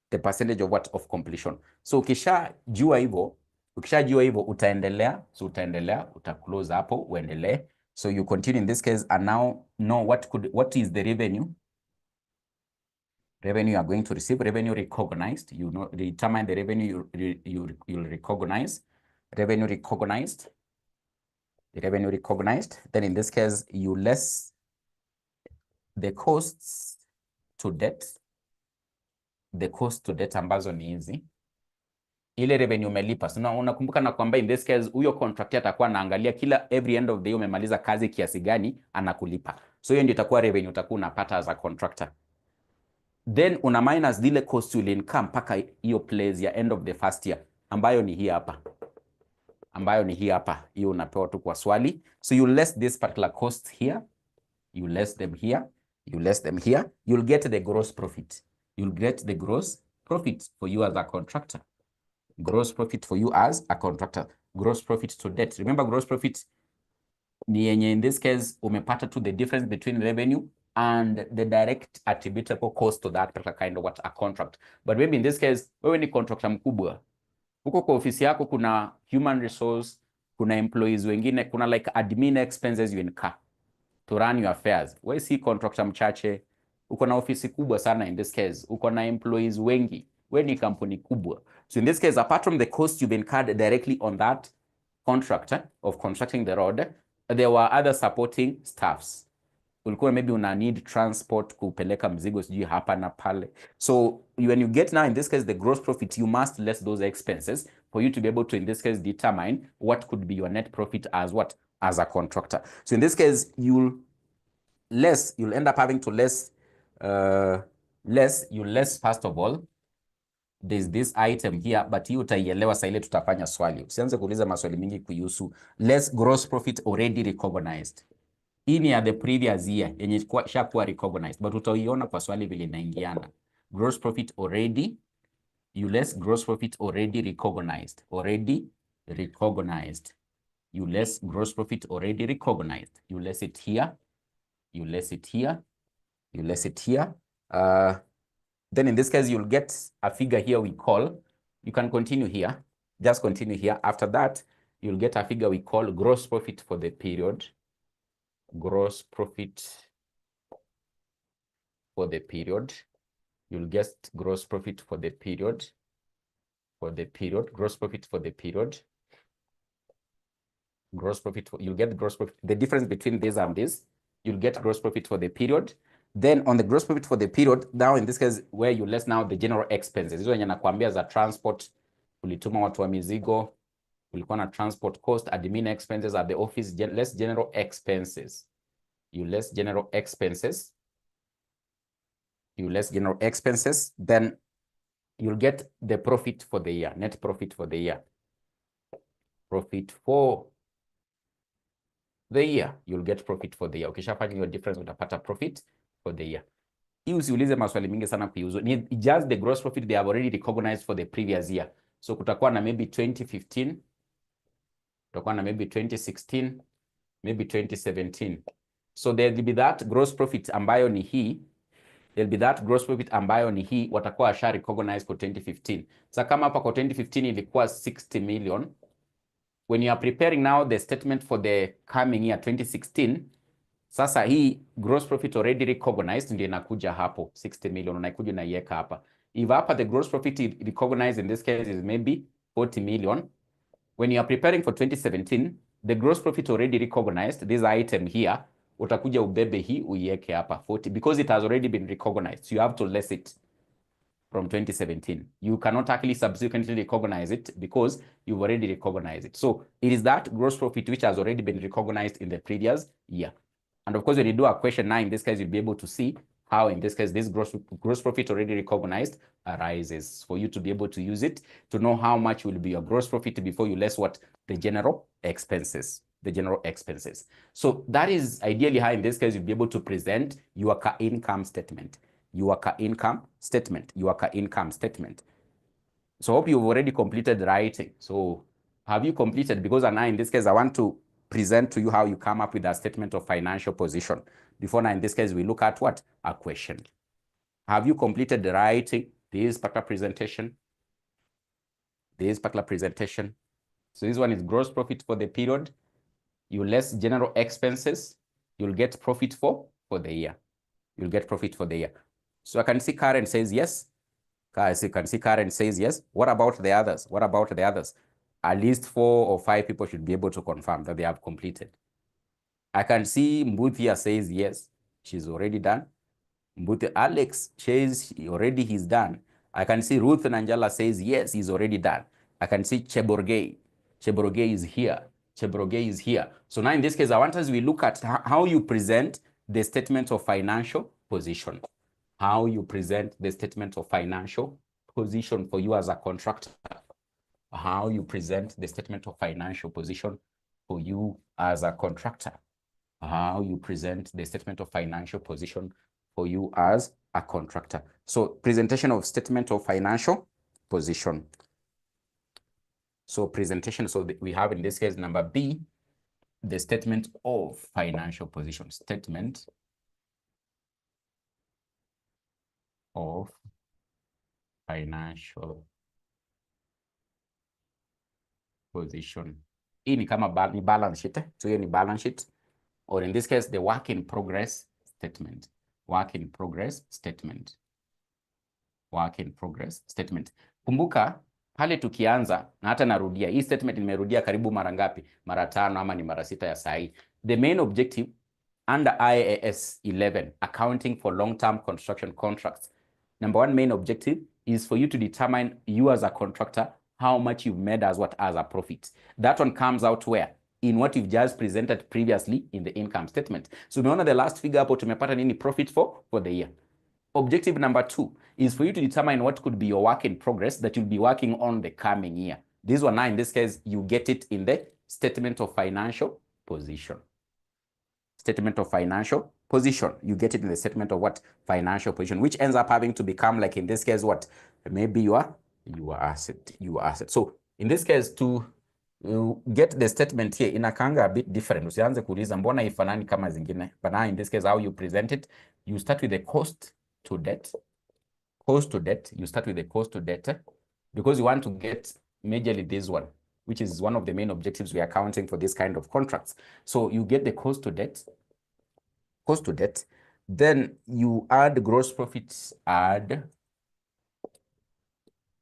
The percentage of what? Of completion. So ukishajua hivyo utaendelea. So utaendelea, close hapo, uendelee. So you continue in this case and now know what is the revenue. Revenue you are going to receive, revenue recognized. You know, determine the revenue you'll recognize. Revenue recognized. The revenue recognized. Then in this case, you less the costs to debt. The cost to debt ambazo ni hizi. Ile revenue umelipa. So unakumbuka na kwamba in this case huyo contractor atakuwa anaangalia kila every end of the year umemaliza kazi kiasi gani anakulipa. So hiyo ndio itakuwa revenue utakuwa unapata as a contractor. Then una minus dile cost will income mpaka hiyo place ya end of the first year ambayo ni hii hapa. Hiyo unapewa tu kwa swali. So you less this particular cost here. You less them here. You less them here. You'll get the gross profit. You'll get the gross profit for you as a contractor. Gross profit for you as a contractor. Gross profit to debt. Remember, gross profit ni yenye in this case umepata to the difference between revenue and the direct attributable cost to that particular kind of what a contract. But maybe in this case, wewe ni contractor mkubwa. Huko kwa ofisi yako kuna human resource, kuna employees wengine, kuna like admin expenses you incur to run your affairs. Wewe si contractor mchache, uko na ofisi kubwa sana in this case, uko na employees wengi, wewe ni kampuni kubwa. So in this case, apart from the cost you've incurred directly on that contract of constructing the road, there were other supporting staffs. Ulikuwa maybe una need transport kupeleka mzigo sijui hapa na pale. So when you get now in this case the gross profit, you must less those expenses for you to be able to in this case determine what could be your net profit as what? As a contractor. So in this case you'll end up having to less first of all there's this item here, but hii utaielewa saa ile tutafanya swali. Usianze kuuliza maswali mingi kuhusu less gross profit already recognized. Hii ni ya the previous year yenye shakuwa recognized, but utaiona kwa swali vile inaingiana. Gross profit already, you less gross profit already recognized. Already recognized. You less gross profit already recognized. You less it here. You less it here. You less it here. Then in this case, you'll get a figure here we call, you can continue here, just continue here. After that, you'll get a figure we call gross profit for the period. Gross profit for the period. You'll get gross profit for the period. Gross profit for the period. Gross profit, you'll get gross profit. The difference between this and this, you'll get gross profit for the period. Then on the gross profit for the period, now in this case, where you less now the general expenses. Hizo yenye nakwambia za transport, ulituma watu wa mizigo, ulikuwa na transport cost, admin expenses at the office, less general expenses. You less general expenses. You less general expenses. Then you'll get the profit for the year, net profit for the year. Profit for the year. You'll get profit for the year. Ukishafanya your difference utapata profit for the year. Hii usiulize maswali mingi sana kuiuzo. Ni just the gross profit they have already recognized for the previous year. So kutakuwa na maybe 2015, kutakuwa na maybe 2016, maybe 2017. So there'll be that gross profit ambayo ni hii. There'll be that gross profit ambayo ni hii watakuwa asha recognize for 2015. Sasa kama hapa kwa 2015 ilikuwa 60 million. When you are preparing now the statement for the coming year 2016, sasa hii gross profit already recognized ndio inakuja hapo 60 million unaikuja unaiweka hapa. If hapa the gross profit recognized in this case is maybe 40 million, when you are preparing for 2017, the gross profit already recognized, this item here, utakuja ubebe hii uiweke hapa 40 because it has already been recognized. So you have to less it from 2017. You cannot actually subsequently recognize it because you've already recognized it. So it is that gross profit which has already been recognized in the previous year. And of course, when you do a question now, in this case, you'll be able to see how in this case this gross profit already recognized arises, for you to be able to use it to know how much will be your gross profit before you less what? The general expenses. The general expenses. So that is ideally how in this case you'll be able to present your income statement. Your income statement. Your income statement. So I hope you've already completed writing. So have you completed? Because now in this case, I want to present to you how you come up with a statement of financial position. Before now in this case, we look at what? A question. Have you completed the writing this particular presentation? This particular presentation. So this one is gross profit for the period. You less general expenses. You'll get profit for the year. You'll get profit for the year. So I can see Karen says yes. Guys, you can see Karen says yes. What about the others? What about the others? At least 4 or 5 people should be able to confirm that they have completed. I can see Mbuthia says yes. She's already done. Mbuthia Alex says he's done. I can see Ruth Nanjala says yes, he's already done. I can see Cheborgei. Cheborgei is here. Cheborgei is here. So now in this case, I want us we look at how you present the statement of financial position. How you present the statement of financial position for you as a contractor. How you present the statement of financial position for you as a contractor. How you present the statement of financial position for you as a contractor. So presentation of statement of financial position. So presentation, so we have in this case number B, the statement of financial position. Statement of financial position. Hii ni kama ni balance sheet. So hiyo ni balance sheet. Or in this case, the work in progress statement. Work in progress statement. Work in progress statement. Kumbuka, pale tukianza, na hata narudia, hii statement nimerudia karibu mara ngapi? Mara 5 ama ni mara 6 ya sahi. The main objective under IAS 11, accounting for long-term construction contracts. Number 1 main objective is for you to determine you as a contractor, how much you've made as a profit. That one comes out where? In what you've just presented previously in the income statement. So umeona the last figure hapo tumepata nini profit for the year. Objective number 2 is for you to determine what could be your work in progress that you'll be working on the coming year. This one now in this case, you get it in the statement of financial position. Statement of financial position. You get it in the statement of what? Financial position, which ends up having to become like in this case what? Maybe your asset. So in this case to get the statement here inakanga a bit different. Usianze kuuliza mbona ifanani kama zingine. But now in this case how you present it, you start with the cost to debt. Cost to debt, you start with the cost to debt because you want to get majorly this one, which is one of the main objectives we are accounting for this kind of contracts. So you get the cost to debt, then you add gross profits,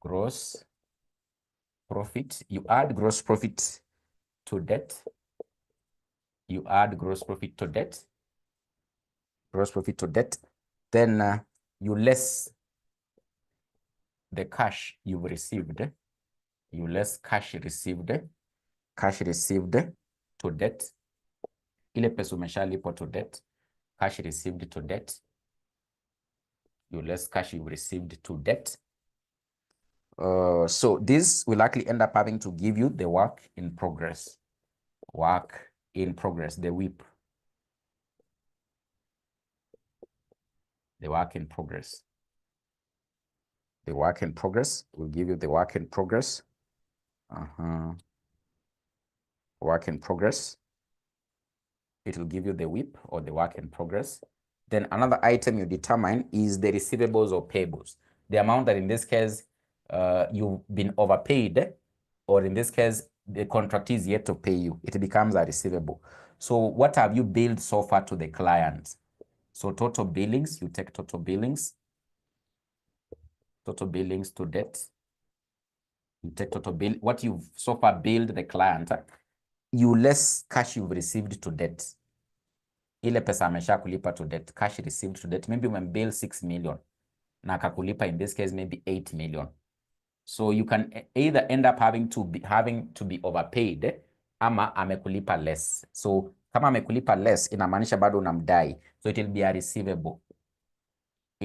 gross profit, you add gross profit to debt, you add gross profit to debt, then you less the cash you've received, you less cash received to debt, ile pesa umeshalipwa to debt, cash received to debt, you less cash you received to debt. So this will actually end up having to give you the work in progress. Work in progress, the WIP. The work in progress. The work in progress will give you the work in progress. Work in progress. It will give you the WIP or the work in progress. Then another item you determine is the receivables or payables. The amount that in this case you've been overpaid, or in this case the contract is yet to pay you. It becomes a receivable. So what have you billed so far to the client? So total billings, you take total billings to debt. You take total bill, what you've so far billed the client, you less cash you've received to debt. Ile pesa amesha kulipa to debt, cash received to debt. Maybe umembill 6 million. Na akakulipa in this case maybe 8 million. So you can either end up having to be overpaid ama amekulipa less. So kama amekulipa less inamaanisha bado unamdai. So it will be a receivable.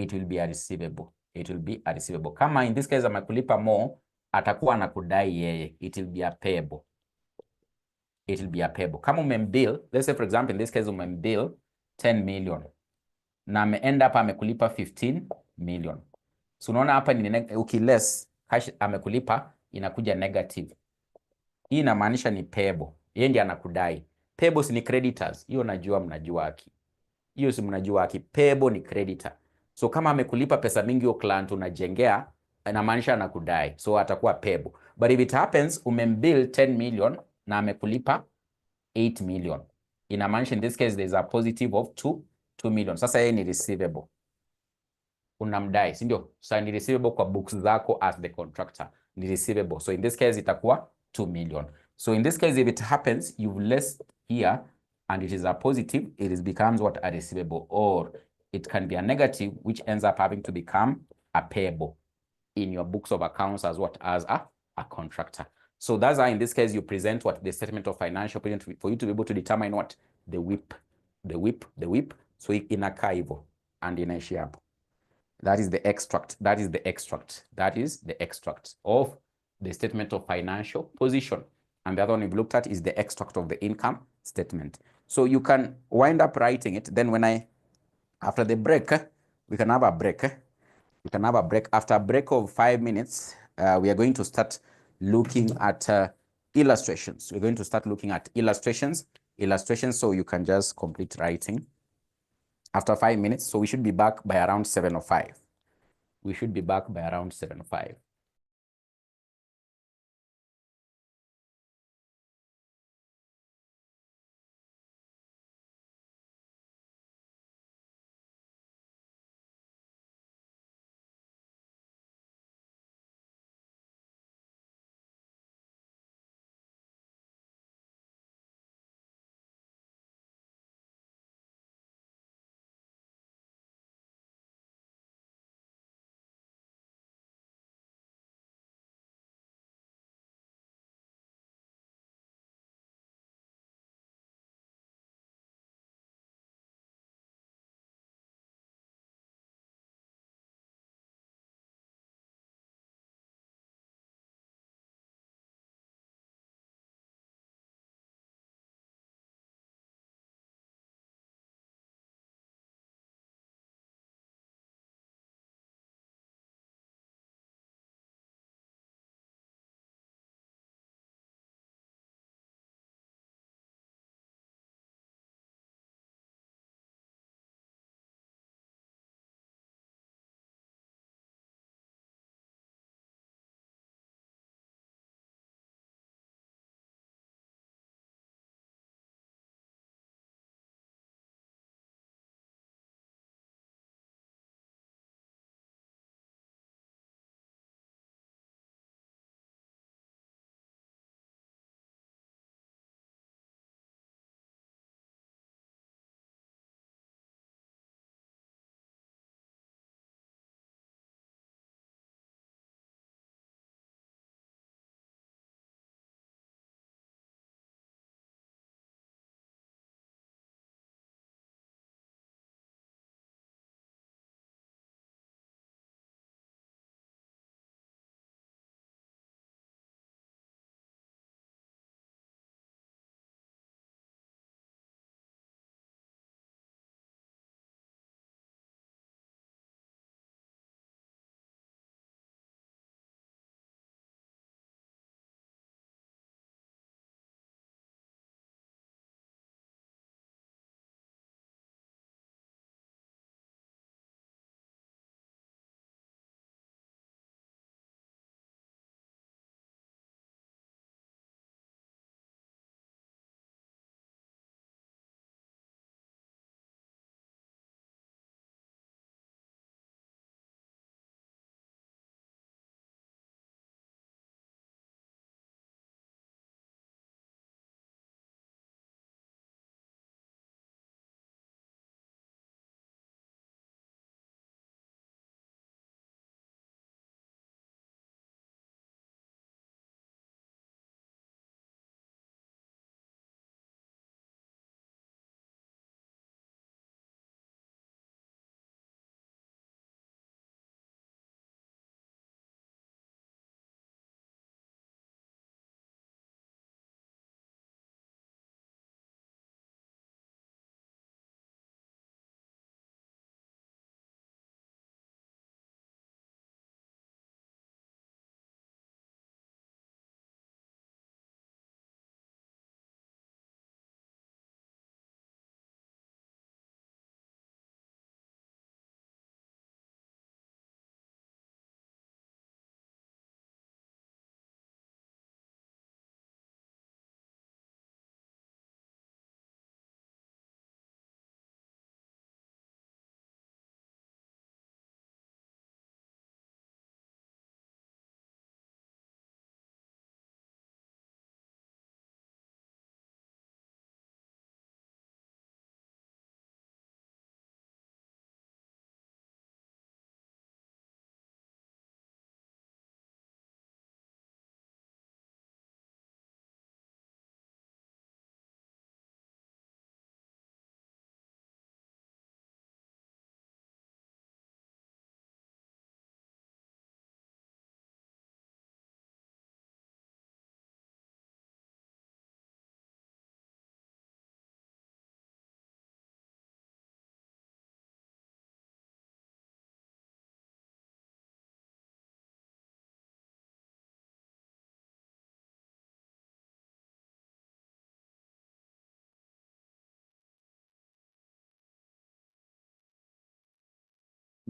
it will be a receivable. It will be a receivable. Kama in this case amekulipa more, atakuwa anakudai yeye. It will be a payable. It will be a payable. Kama umembill, let's say for example in this case umembill 10 million na end up amekulipa 15 million. So unaona hapa ni ukiless cash amekulipa inakuja negative. Hii inamaanisha ni payable. Yeye ndiye anakudai. Payables ni creditors. Hiyo mnajua haki. Hiyo si mnajua haki. Payable ni creditor. So kama amekulipa pesa mingi hiyo client unajengea, inamaanisha anakudai. So atakuwa payable. But if it happens umembill 10 million na amekulipa 8 million. Inamaanisha in this case there is a positive of 2 million. Sasa yeye ni receivable. Unamdai, si ndio? So ni receivable kwa books zako as the contractor. Ni receivable. So in this case itakuwa 2 million. So in this case if it happens you've less here and it is a positive, it becomes what? A receivable. Or it can be a negative which ends up having to become a payable in your books of accounts as what? As a contractor. So that's how in this case you present what? The statement of financial position for you to be able to determine what? The WIP. So inakaa hivyo and inaishia hapo. That is the extract. That is the extract. That is the extract of the statement of financial position. And the other one we've looked at is the extract of the income statement. So you can wind up writing it. Then after the break, we can have a break. We can have a break. After a break of 5 minutes, we are going to start looking at illustrations. We're going to start looking at illustrations. So you can just complete writing after 5 minutes. So we should be back by around 7:05. We should be back by around 7:05.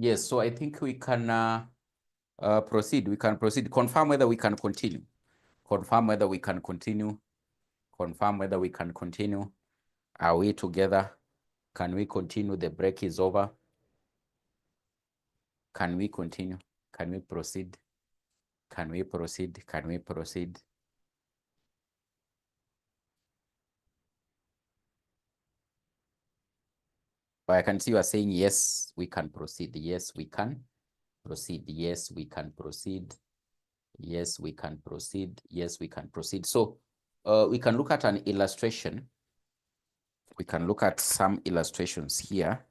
Yes, so I think we can proceed. We can proceed. Confirm whether we can continue. Confirm whether we can continue. Confirm whether we can continue. Are we together? Can we continue? The break is over. Can we continue? Can we proceed? Can we proceed? Can we proceed? But I can see you are saying, yes, we can proceed. Yes, we can proceed. Yes, we can proceed. Yes, we can proceed. Yes, we can proceed. So we can look at an illustration. We can look at some illustrations here,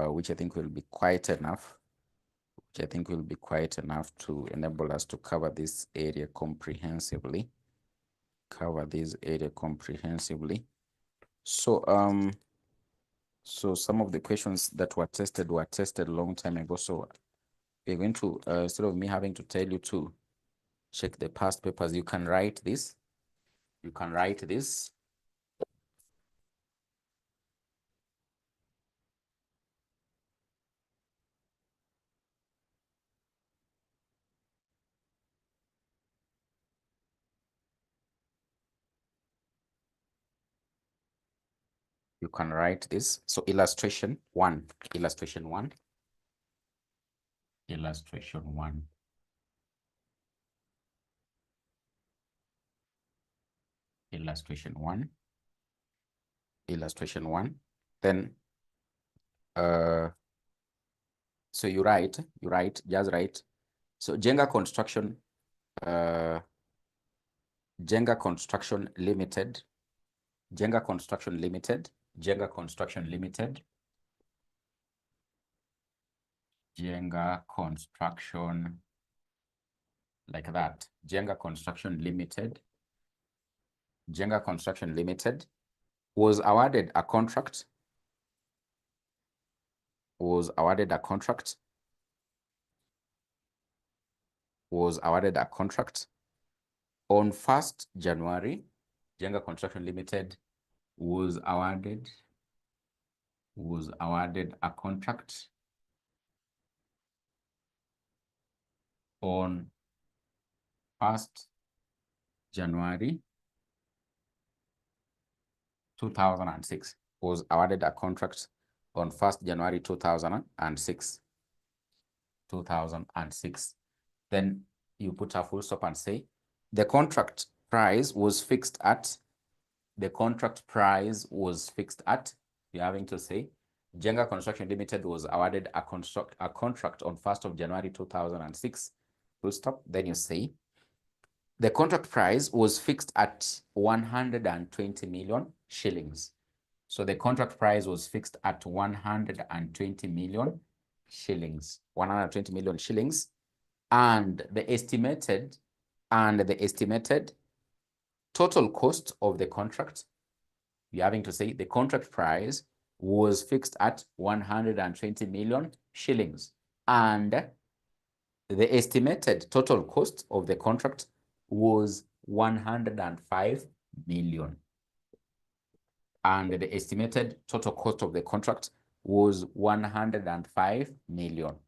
which I think will be quite enough. Which I think will be quite enough to enable us to cover this area comprehensively. Cover this area comprehensively. So so some of the questions that were tested a long time ago. So we're going to, instead of me having to tell you to check the past papers, you can write this. You can write this. You can write this. So illustration one, illustration one, illustration one. Illustration one, illustration one. Then so you write, just write. So Jenga Construction Limited, Jenga Construction Limited, Jenga Construction Limited, Jenga Construction, like that, Jenga Construction Limited, Jenga Construction Limited was awarded a contract, was awarded a contract on 1st January. Jenga Construction Limited was awarded a contract on 1st January 2006, was awarded a contract on 1st January 2006. Then you put a full stop and say, the contract price was fixed at, you're having to say, Jenga Construction Limited was awarded a contract on 1st of January 2006, full stop. Then you say, the contract price was fixed at 120 million shillings. So the contract price was fixed at 120 million shillings, 120 million shillings. And the estimated total cost of the contract, you're having to say the contract price was fixed at 120 million shillings. And the estimated total cost of the contract was 105 million. And the estimated total cost of the contract was 105 million.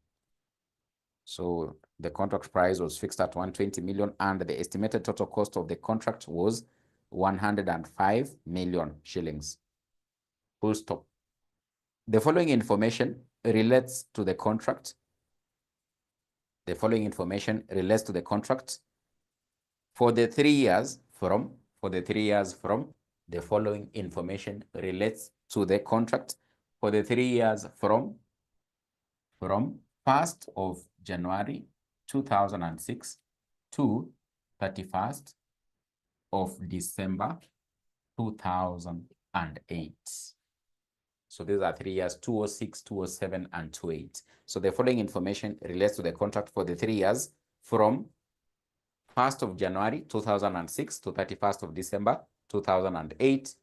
So the contract price was fixed at 120 million and the estimated total cost of the contract was 105 million shillings. Full stop. The following information relates to the contract. The following information relates to the contract for the 3 years from, the following information relates to the contract for the 3 years from 1st of January 2006 to 31st of December 2008. So these are 3 years, 2006, 2007, and 2008. So the following information relates to the contract for the 3 years from 1st of January 2006 to 31st of December 2008,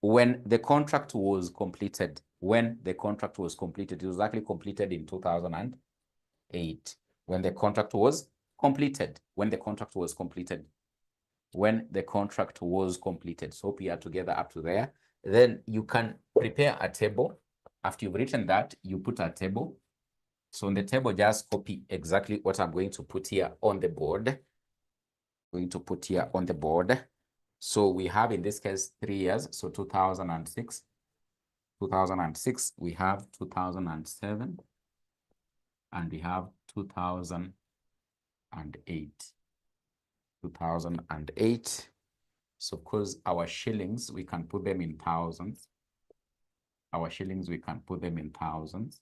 when the contract was completed. When the contract was completed, it was actually completed in 2008. When the contract was completed, when the contract was completed. So hope you are together up to there. Then you can prepare a table after you've written that, you put a table. So on the table, just copy exactly what I'm going to put here on the board. So we have, in this case, 3 years. So 2006. 2006, we have 2007, and we have 2008. 2008. So of course, our shillings, we can put them in thousands. Our shillings, we can put them in thousands.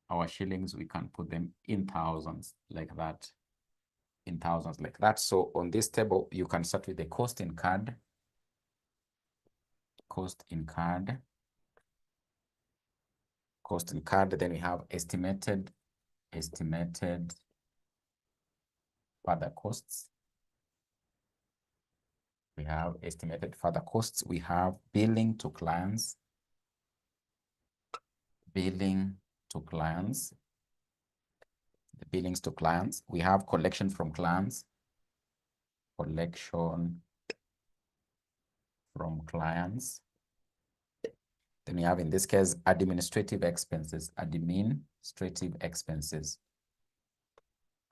Our shillings, we can put them in thousands like that. In thousands like that. So on this table, you can start with the cost incurred. Cost incurred. Cost incurred. Then we have estimated further costs. We have estimated further costs. We have billing to clients. Billing to clients. The billings to clients. We have collection from clients. Collection from clients. Then we have, in this case, administrative expenses. Administrative expenses.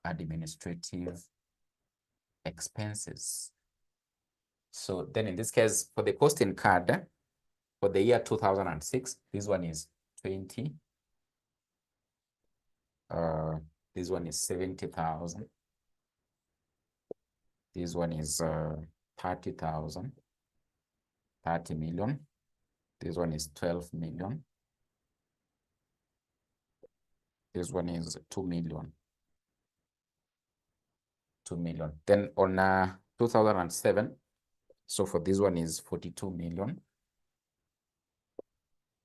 Administrative expenses. So then in this case, for the cost incurred for the year 2006, this one is 20. This one is 70,000. This one is 30,000. 30 million. This one is 12 million. This one is 2 million. 2 million. Then on 2007, so for this one is 42 million.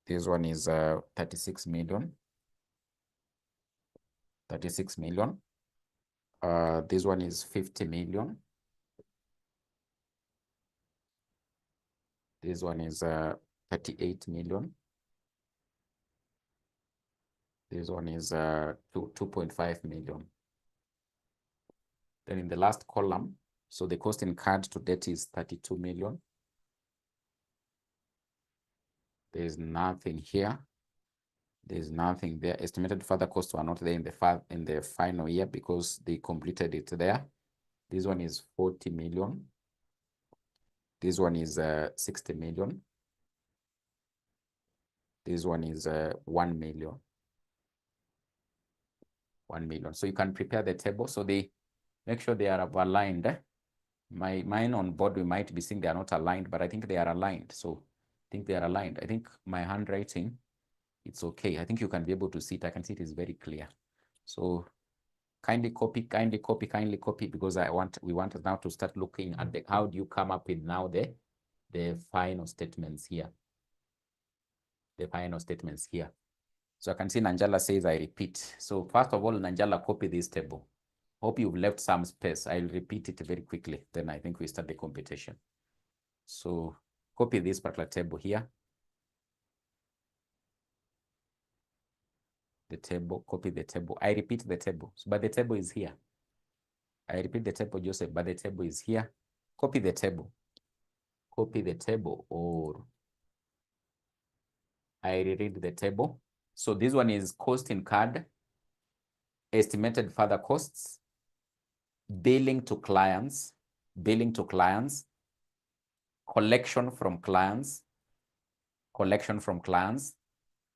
This one is 36 million. 36 million. This one is 50 million. This one is 38 million. This one is 2.5 million. Then in the last column, so the cost incurred to date is 32 million. There's nothing here. There's nothing there. Estimated further costs were not there in the final year because they completed it there. This one is 40 million. This one is 60 million. This one is 1 million. 1 million. So you can prepare the table. So they make sure they are aligned. Mine on board, we might be seeing they are not aligned, but I think they are aligned. So I think they are aligned. I think my handwriting, it's okay. I think you can be able to see it. I can see it is very clear. So kindly copy, because we want now to start looking at how do you come up with now the final statements here. The final statements here. So I can see Nanjala says, I repeat. So first of all, Nanjala, copy this table. Hope you've left some space. I'll repeat it very quickly. Then I think we start the computation. So copy this particular table here. The table, copy the table. I repeat the table, but the table is here. I repeat the table, Joseph, but the table is here. Copy the table. Copy the table, or I reread the table. So this one is cost incurred, estimated further costs, billing to clients, collection from clients,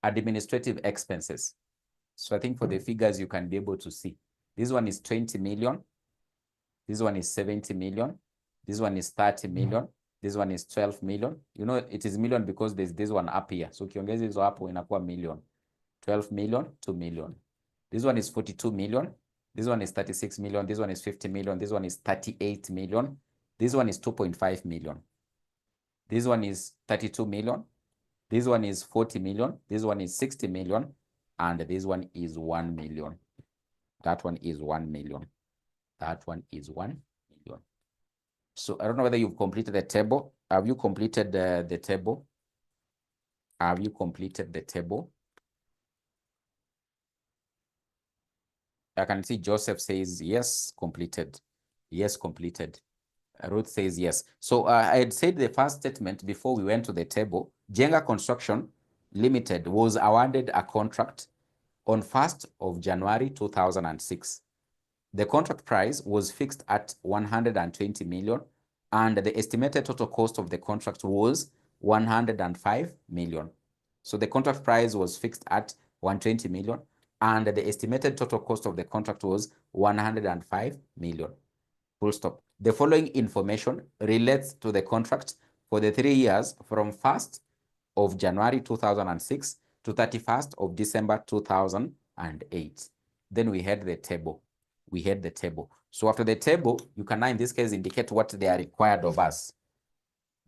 administrative expenses. So I think for the figures, you can be able to see. This one is 20 million. This one is 70 million. This one is 30 million. This one is 12 million. You know, it is million because there's this one up here. So ukiongeza hizo hapo inakuwa million. 12 million, 2 million. This one is 42 million. This one is 36 million. This one is 50 million. This one is 38 million. This one is 2.5 million. This one is 32 million. This one is 40 million. This one is 60 million. And this one is 1 million. That one is 1 million. That one is 1 million. So I don't know whether you've completed the table. Have you completed the table? Have you completed the table? I can see Joseph says, yes, completed. Yes, completed. Ruth says yes. So I had said the first statement before we went to the table. Jenga construction, Limited was awarded a contract on 1st of January 2006. The contract price was fixed at 120 million and the estimated total cost of the contract was 105 million. So the contract price was fixed at 120 million and the estimated total cost of the contract was 105 million. Full stop. The following information relates to the contract for the 3 years from 1st of January 2006 to 31st of December 2008. Then we had the table. We had the table. So after the table, you can now in this case indicate what they are required of us.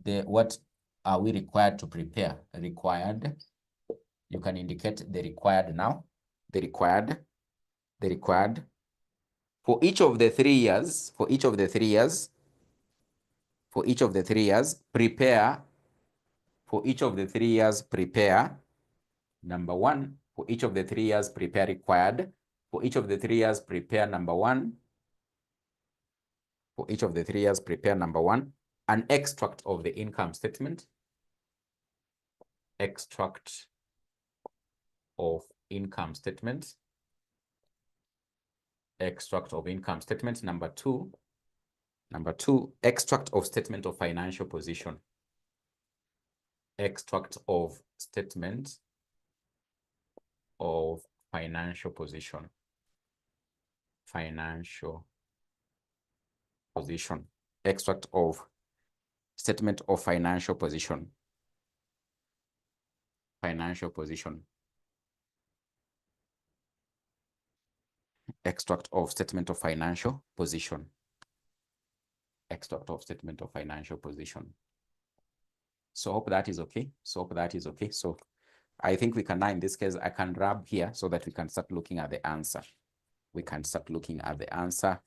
What are we required to prepare? Required. You can indicate the required now. The required. For each of the 3 years, prepare. For each of the 3 years, prepare. Number 1, for each of the 3 years, prepare required. For each of the 3 years, prepare number 1. For each of the 3 years, prepare number 1. An extract of the income statement. Extract of income statement. Extract of income statement. Number 2, extract of statement of financial position. Extract of statement of financial position. Financial position. Extract of statement of financial position. Financial position. Extract of statement of financial position. Extract of statement of financial position. So hope that is okay. So I think we can now, in this case, I can rub here so that we can start looking at the answer. We can start looking at the answer.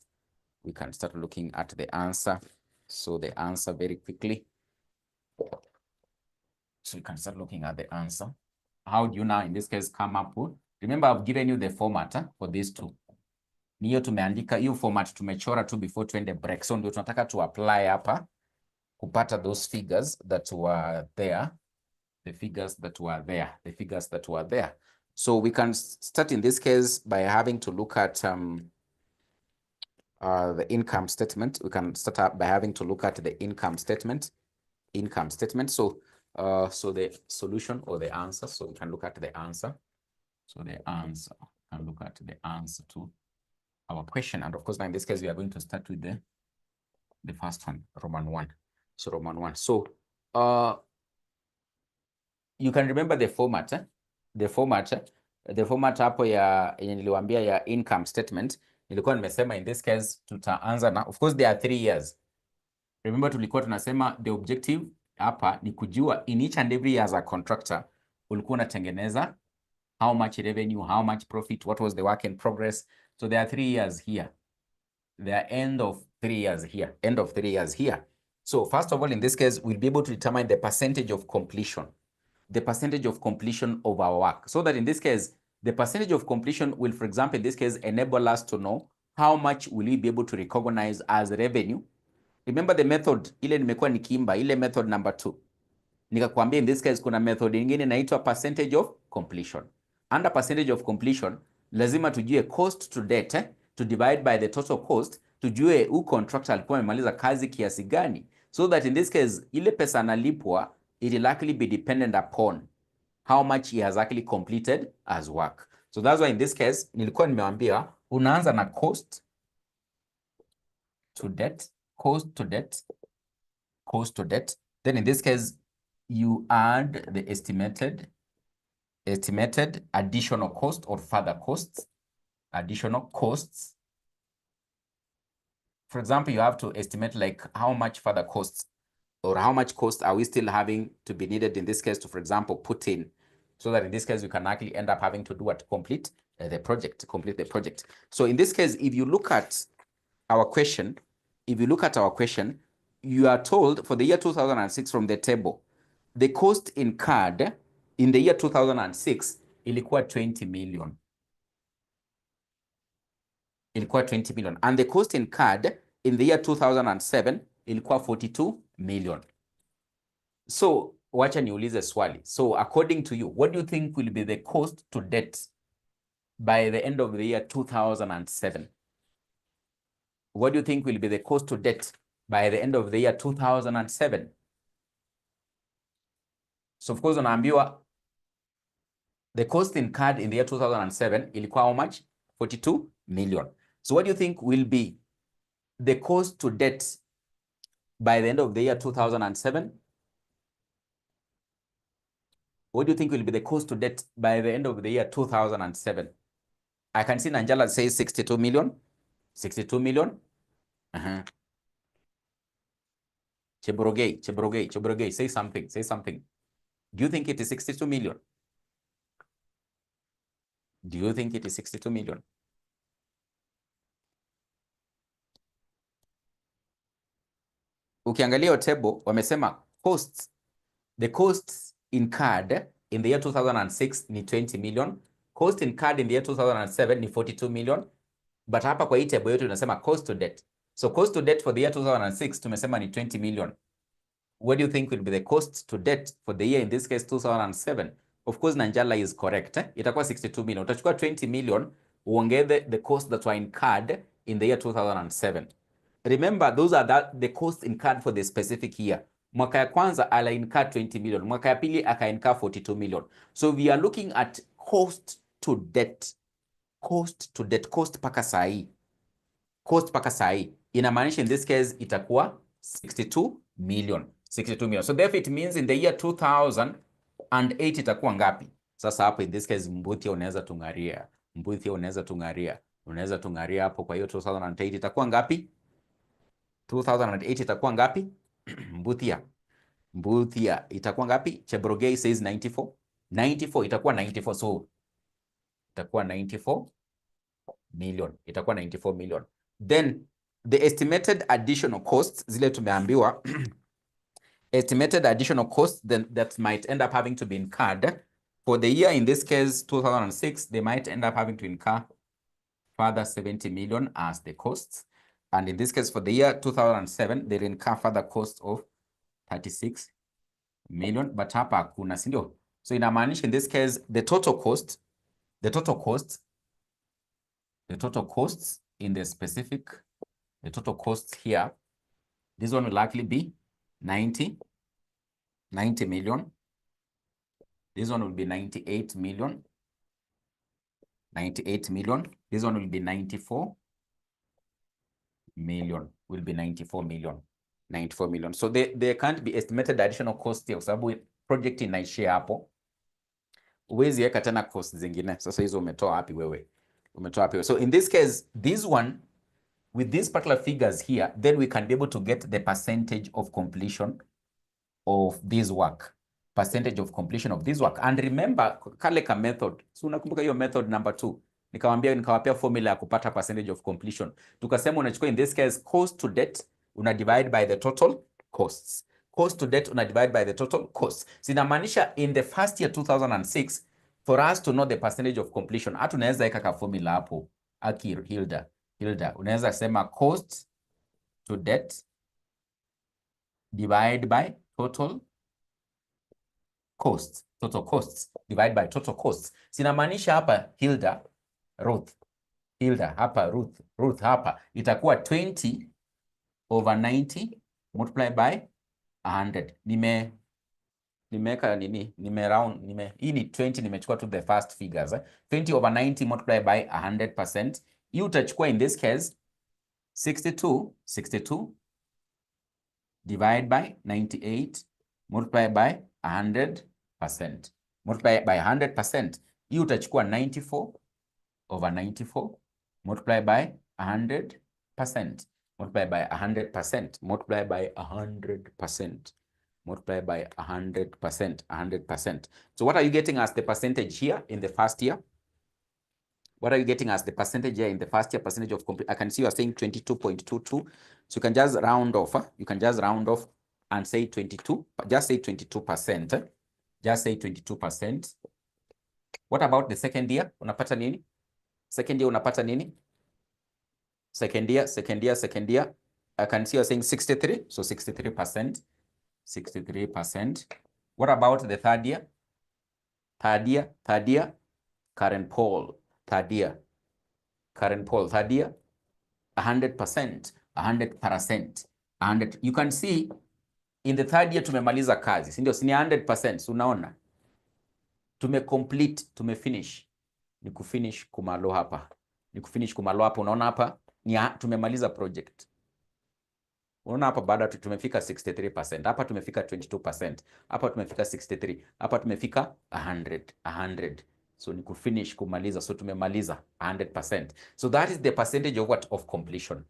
So the answer very quickly. So you can start looking at the answer. How do you now, in this case, come up with? Remember, I've given you the format for these two. Niyo tumeandika, hiyo format tumechora tu before tuende break. So ndio tunataka to apply hapa kupata those figures that were there. The figures that were there. So we can start in this case by having to look at the income statement. We can start up by having to look at the income statement. So the solution or the answer. So we can look at the answer. So the answer, we can look at the answer to our question. And of course, now in this case, we are going to start with the first one, Roman 1. So Roman 1. So you can remember the format. The format hapo ya niliwaambia ya income statement. Nilikuwa nimesema in this case tutaanza na, of course there are 3 years. Remember tulikuwa tunasema the objective hapa ni kujua in each and every year as a contractor ulikuwa unatengeneza how much revenue, how much profit, what was the work in progress. So there are 3 years here. There are end of 3 years here. End of 3 years here. So first of all, in this case, we'll be able to determine the percentage of completion. The percentage of completion of our work. So that in this case, the percentage of completion will, for example, in this case, enable us to know how much will we be able to recognize as revenue. Remember the method, ile nimekuwa nikiimba, ile method number 2. Nikakwambia in this case, kuna method nyingine inaitwa percentage of completion. Under percentage of completion, lazima tujue cost to date, to divide by the total cost, tujue u contractor alikuwa amemaliza kazi kiasi gani. So that in this case, ile pesa analipwa, it will actually be dependent upon how much he has actually completed as work. So that's why in this case, nilikuwa nimewaambia, unaanza na cost to debt. Then in this case, you add the estimated additional cost or further costs. Additional costs. For example, you have to estimate like how much further costs or how much cost are we still having to be needed in this case to, for example, put in, so that in this case, we can actually end up having to do what? Complete the project. So in this case, if you look at our question, you are told for the year 2006 from the table, the cost incurred in the year 2006 ilikuwa 20 million. Ilikuwa 20 million. And the cost incurred in the year 2007 ilikuwa 42 million. So wacha niulize swali. So according to you, what do you think will be the cost to debt by the end of the year 2007? What do you think will be the cost to debt by the end of the year 2007? So of course unaambiwa the cost incurred in the year 2007 ilikuwa how much? 42 million. So what do you think will be the cost to debt by the end of the year 2007? What do you think will be the cost to debt by the end of the year 2007? I can see Nanjala says 62 million. 62 million. Chebrogei, say something. Do you think it is 62 million? Do you think it is 62 million? Ukiangalia table, wamesema costs. The costs incurred in the year 2006 ni 20 million. Cost incurred in the year 2007 ni 42 million. But hapa kwa hii table yetu tunasema cost to debt. So cost to debt for the year 2006 tumesema ni 20 million. What do you think will be the cost to debt for the year, in this case 2007? Of course, Nanjala is correct. Itakuwa 62 million. Utachukua 20 million, uongeze the cost that were incurred in the year 2007. Remember, those are the costs incurred for the specific year. Mwaka ya kwanza ala incur 20 million. Mwaka ya pili aka incur 42 million. So we are looking at cost to debt. Cost to debt. Cost paka sahi. Cost paka sahi. Inamaanisha in this case itakuwa 62 million. 62 million. So therefore it means in the year 2008 itakuwa ngapi? Sasa hapo in this case Mbuthia unaweza tungaria. Unaweza tungaria hapo, kwa hiyo 2008 itakuwa ngapi? 2008 itakuwa ngapi? Mbuthia itakuwa ngapi? Chebrogei says 94. 94 itakuwa 94, so itakuwa 94 million. Itakuwa 94 million. Then the estimated additional costs zile tumeambiwa estimated additional costs that might end up having to be incurred for the year, in this case 2006, they might end up having to incur further 70 million as the costs. And in this case for the year 2007, they incur further costs of 36 million. But hapa kuna sindio. So inamaanisha in this case, the total costs in the specific, the total costs here, this one will likely be 90 million. This one will be 98 million. 98 million. This one will be 94 million. Will be 94 million. 94 million. So there can't be estimated additional cost here, sababu project inaishia hapo. Uwezi weka tena cost zingine. Sasa hizo umetoa wapi wewe? So in this case, this one, with these particular figures here, then we can be able to get the percentage of completion of this work. Percentage of completion of this work. And remember, kale ka method. So unakumbuka hiyo method number 2. Nikawapea formula ya kupata percentage of completion. Tukasema unachukua in this case cost to debt, una divide by the total costs. Cost to debt una divide by the total costs. Sinamaanisha in the first year 2006, for us to know the percentage of completion, hatu unaweza eka ka formula hapo. Hilda, unaweza sema cost to debt divide by total costs. Total costs divide by total costs. Sinamaanisha hapa Ruth hapa itakuwa 20 over 90 multiplied by 100. Nimeka nini? Hii ni 20, nimechukua to the first figures. 20 over 90 multiplied by 100%. Hii utachukua in this case 62 divide by 98 multiplied by 100%. Multiply by 100%. Hii utachukua 94 over 94 multiply by 100%. Multiply by 100%. Multiply by 100%. Multiply by 100%. So what are you getting as the percentage here in the first year? What are you getting as the percentage here in the first year? Percentage of complete. I can see you are saying 22.22. So you can just round off. You can just round off and say 22. Just say 22%. Just say 22%. What about the second year? Unapata nini? Second year unapata nini? Second year. I can see you're saying 63. So 63%. 63%. What about the third year? Third year, current poll. Third year, current poll. Third year, 100%, 100%, 100. You can see in the third year tumemaliza kazi, si ndio? Si ni 100%, so unaona tumecomplete, tumefinish. Ni kufinish kumalo hapa, ni kufinish kumalo hapa. Unaona hapa ni tumemaliza project. Unaona hapa baada tumefika 63%, hapa tumefika 22%, hapa tumefika 63, hapa tumefika 100. So ni kufinish kumaliza, so tumemaliza 100%. So that is the percentage of what? Of completion.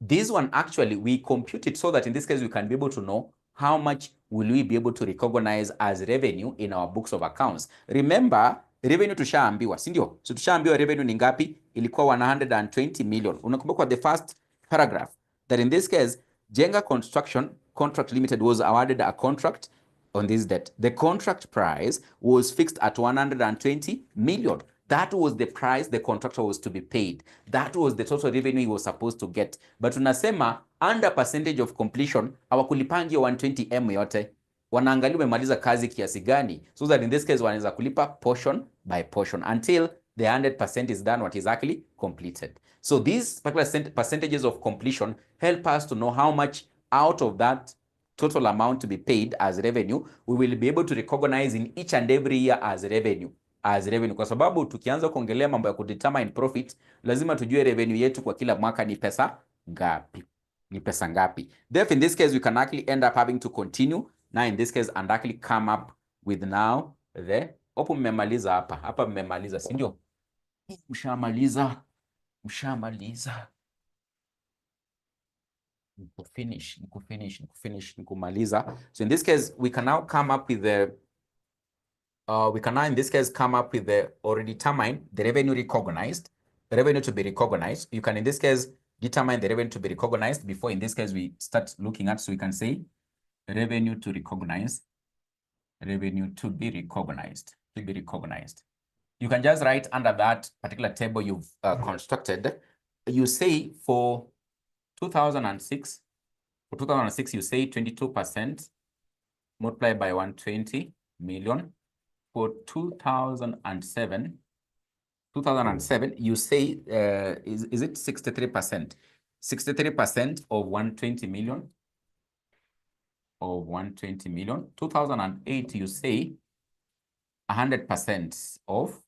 This one actually we compute it so that in this case we can be able to know how much will we be able to recognize as revenue in our books of accounts. Remember, revenue tushaambiwa, si ndio? So tushaambiwa revenue ni ngapi? Ilikuwa 120 million. Unakumbuka the first paragraph that in this case Jenga Construction Contract Limited was awarded a contract on this debt. The contract price was fixed at 120 million. That was the price the contractor was to be paid. That was the total revenue he was supposed to get. But unasema under percentage of completion hawakulipangia 120M yote. Wanaangalia umemaliza kazi kiasi gani, so that in this case wanaweza kulipa portion by portion until the 100% is done, what is actually completed. So these particular percentages of completion help us to know how much out of that total amount to be paid as revenue we will be able to recognize in each and every year as revenue. Kwa sababu tukianza kuongelea mambo ya kudetermine profit, lazima tujue revenue yetu kwa kila mwaka ni pesa ngapi. Therefore, in this case, we can actually end up having to continue now in this case and actually come up with now the hapo mmemaliza hapa mmemaliza, si ndio? Mshamaliza. Nikumaliza. So in this case, we can now come up with the already determine the revenue recognized, the revenue to be recognized. You can in this case determine the revenue to be recognized before in this case we start looking at, so we can say revenue to recognize, revenue to be recognized, You can just write under that particular table you've constructed, you say for 2006, you say 22% multiplied by 120 million. For 2007, you say, is it 63%? 63% of 120 million. 2008, you say 100% of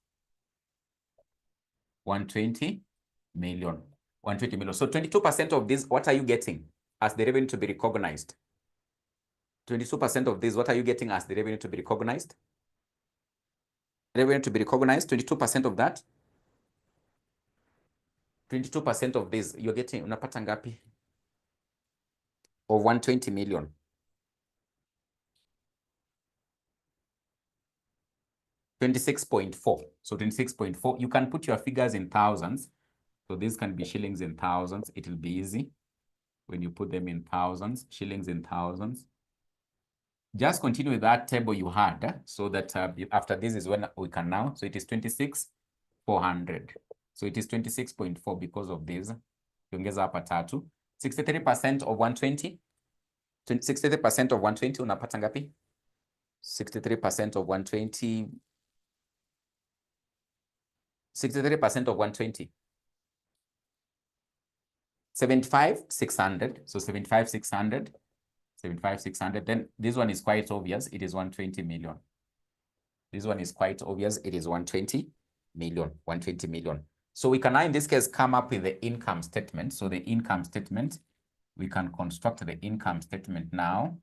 120 million. So 22% of this, what are you getting as the revenue to be recognized? 22% of this, what are you getting as the revenue to be recognized? Revenue to be recognized, 22% of that. 22% of this, you're getting, unapata ngapi? Of 120 million. 26.4. So 26.4, you can put your figures in thousands. So this can be shillings in thousands. It will be easy when you put them in thousands, shillings in thousands. Just continue with that table you had, so that after this is when we can now. So it is 26,400. So it is 26.4 because of this. Tuongeza hapa tatu. 63% of 120. 63% of 120 unapata ngapi? 63% of 120. 63% of 120. 75,600. So 75,600. 75,600. Then this one is quite obvious. It is 120 million. This one is quite obvious. It is 120 million. 120 million. So we can now, in this case, come up with the income statement. So the income statement, we can construct the income statement now.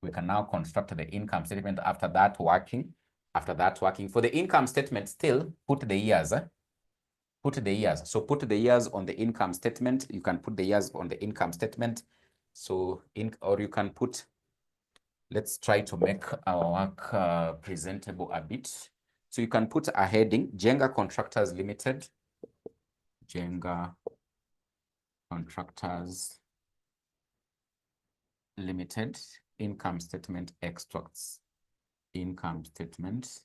We can now construct the income statement after that working. For the income statement, still put the years. Put the years. So put the years on the income statement. You can put the years on the income statement. So or you can put, let's try to make our work presentable a bit. So you can put a heading, Jenga Contractors Limited. Jenga Contractors Limited, income statement extracts. Income statement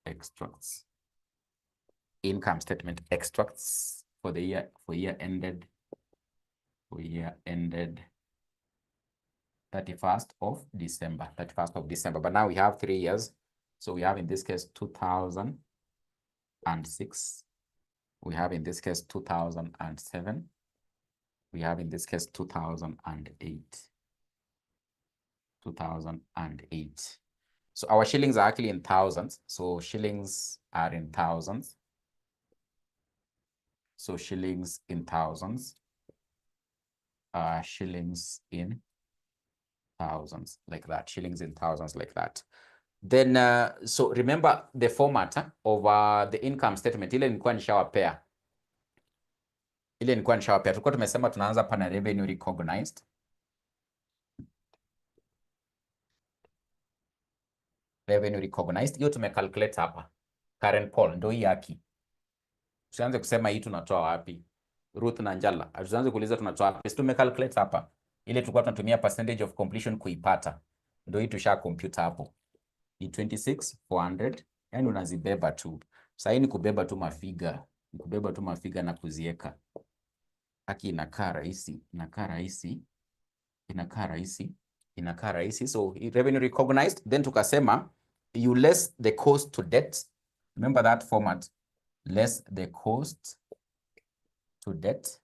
extracts. Income statement extracts for the year ended. 31st of December, 31st of December. But now we have 3 years. So we have in this case 2006. We have in this case 2007. We have in this case 2008. 2008. So our shillings are actually in thousands. So shillings are in thousands. So shillings in thousands. Shillings in thousands, like that. Shillings in thousands, like that. Then, so remember the format of the income statement. Ile nilikuwa nishawapea. Tulikuwa tumesema tunaanza hapa na revenue recognized. Revenue recognized. Hiyo tumecalculate hapa. Current poll ndio hii haki. Tusianze kusema hii tunatoa wapi. Ruth na Njala. Tusianze kuuliza tunatoa wapi. Tumecalculate hapa. Ile tulikuwa tunatumia percentage of completion kuipata. Ndio hii tusha compute hapo. Ni 26,400. Yaani unazibeba tu. Sasa hii ni kubeba tu mafiga. Ni kubeba tu mafiga na kuzieka. Haki inakaa rahisi. Inakaa rahisi. So revenue recognized. Then tukasema you less the cost to debt. Remember that format. Less the cost to debt.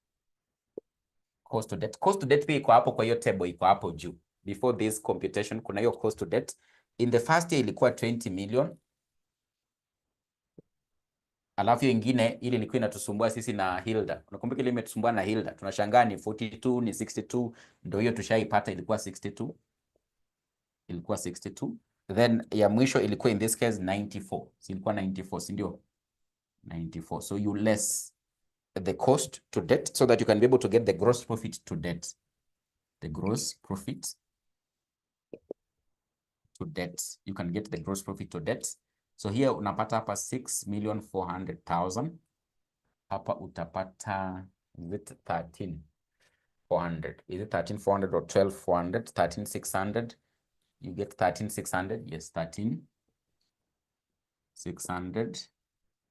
Cost to debt. Cost to debt pia iko hapo kwa hiyo table iko hapo juu. Before this computation kuna hiyo cost to debt. In the first year ilikuwa 20 million. Alafu ingine ili ilikuwa inatusumbua sisi na Hilda. Unakumbuka ile imetusumbua na Hilda. Tunashangaa ni 42 ni 62 ndio hiyo tushaipata ilikuwa 62. Ilikuwa 62. Then ya mwisho ilikuwa in this case 94. Si ilikuwa 94, si ndio? 94. So you less the cost to debt so that you can be able to get the gross profit to debt. The gross profit to debt. You can get the gross profit to debt. So here unapata hapa 6,400,000. Hapa utapata is it 13,400? Is it 13,400 or 12,400? 13,600. You get 13,600. Yes, 13,600.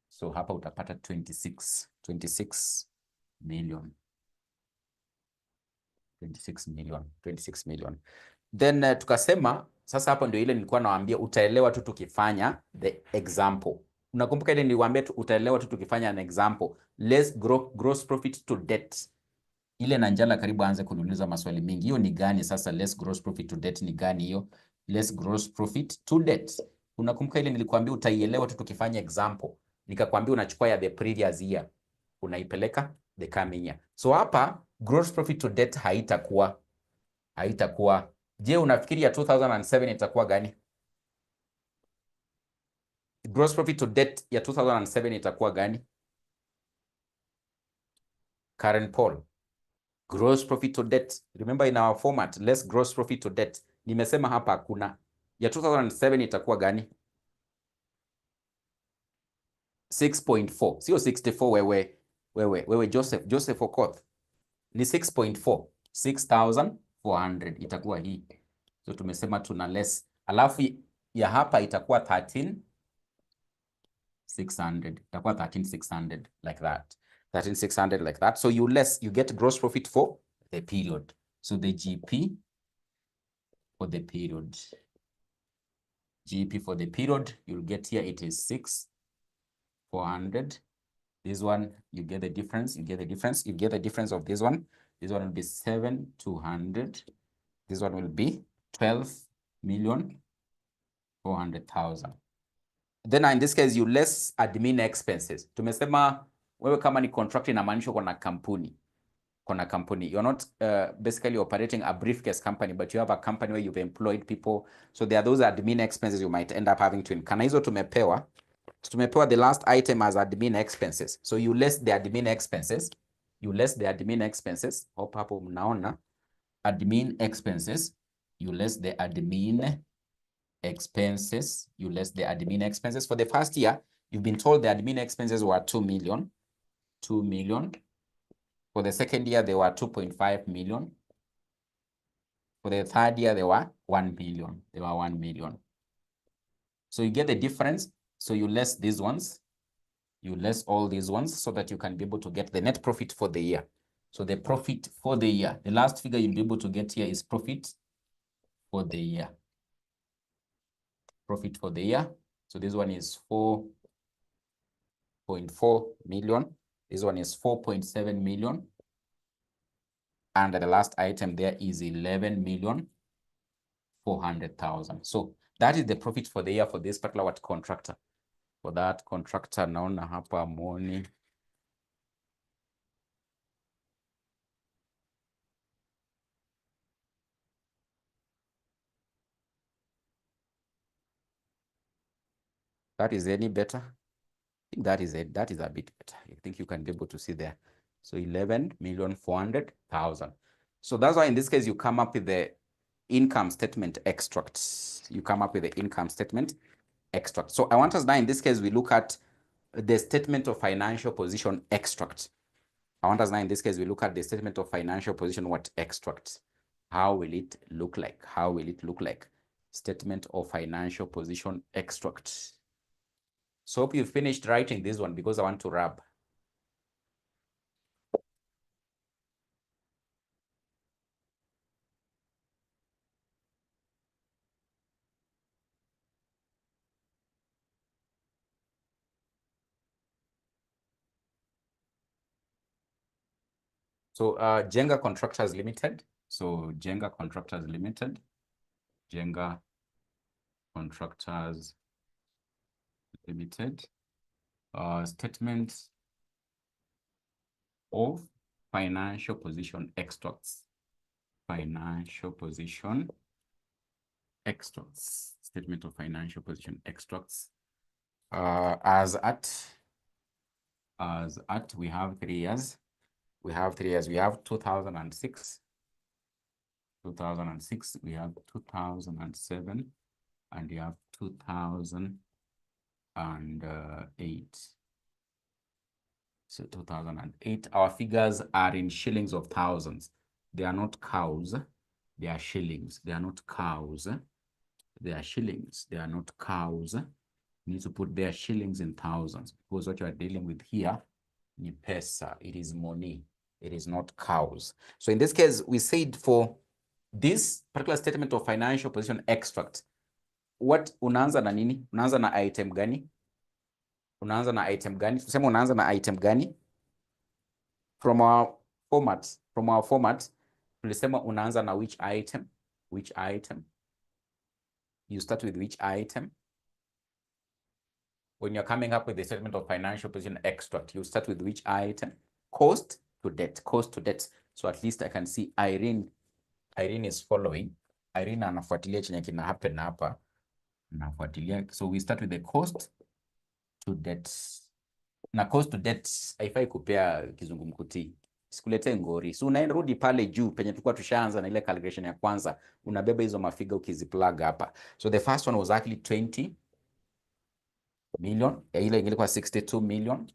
So hapa utapata 26 million. 26 million. Then tukasema sasa hapo ndio ile nilikuwa nawaambia utaelewa tu tukifanya the example. Unakumbuka ile niliwaambia utaelewa tu tukifanya an example. Less gross profit to debt. Ile na Njala karibu aanze kuniuliza maswali mengi. Hiyo ni gani sasa less gross profit to debt ni gani hiyo? Less gross profit to debt. Unakumbuka ile nilikwambia utaielewa tu tukifanya example. Nikakwambia unachukua ya the previous year. Unaipeleka the coming year. So hapa gross profit to debt haitakuwa. Je, unafikiri ya 2007 itakuwa gani? Gross profit to debt ya 2007 itakuwa gani? Current poll. Gross profit to debt. Remember in our format, less gross profit to debt. Nimesema hapa hakuna. Ya 2007 itakuwa gani? 6.4. Sio 64 wewe Joseph Okoth. Ni 6.4. 6,400 itakuwa hii. So tumesema tuna less. Alafu ya hapa itakuwa 13,600. Itakuwa 13,600 like that. 13,600 like that. So you get gross profit for the period. So the GP for the period. GP for the period, you'll get here it is 6,400. This one, you get the difference. You get the difference of this one. This one will be 7,200. This one will be 12,400,000. Then in this case, you less admin expenses. Tumesema wewe kama ni contract inamaanisha kuna kampuni. You're not basically operating a briefcase company, but you have a company where you've employed people. So there are those admin expenses you might end up having to incur. Hizo tumepewa the last item as admin expenses. So you less the admin expenses. Hope hapo mnaona admin expenses. You less the admin expenses. For the first year, you've been told the admin expenses were 2 million. For the second year, they were 2.5 million. For the third year, they were 1 million. So you get the difference. So you less these ones. You less all these ones so that you can be able to get the net profit for the year. So the profit for the year, the last figure you'll be able to get here is profit for the year. Profit for the year. So this one is 4.4 million. This one is 4.7 million. And the last item there is 11,400,000. So that is the profit for the year for this particular contractor. For that contractor, naona hapa money. That is any better? I think that is it. That is a bit better. I think you can be able to see there. So 11,400,000. So that's why in this case, you come up with the income statement extract. You come up with the income statement extract. So I want us now, in this case, we look at the statement of financial position extract. I want us now, in this case, we look at the statement of financial position, what extract? How will it look like? How will it look like? Statement of financial position extract. So hope you finished writing this one because I want to wrap. So Jenga Contractors Limited. So Jenga Contractors Limited. Jenga Contractors Limited. Statement of financial position extracts. Financial position extracts. Statement of financial position extracts. As at we have 3 years. We have 3 years. We have 2006. 2006. We have 2007, and we have 2008. So 2008. Our figures are in shillings of thousands. They are not cows. They are shillings. They are not cows. They are shillings. They are not cows. You need to put their shillings in thousands, because what you are dealing with here is pesa. It is money. It is not cows. So in this case, we said for this particular statement of financial position extract, what unaanza na nini? Unaanza na item gani? Unaanza na item gani? Tuseme unaanza na item gani? From our format, tulisema unaanza na which item? Which item? You start with which item? When you're coming up with the statement of financial position extract, you start with which item? Cost to debt. Cost to debt. So at least I can see Irene is following. Irene anafuatilia chenye kina happen hapa. Anafuatilia. So we start with the cost to debt. Na cost to debt haifai kupea kizungumkuti. Sikulete ngori. So unairudi pale juu penye tulikuwa tushaanza na ile calculation ya kwanza, unabeba hizo mafiga ukiziplug hapa. So the first one was actually 20 million. Ile ilikuwa 62 million.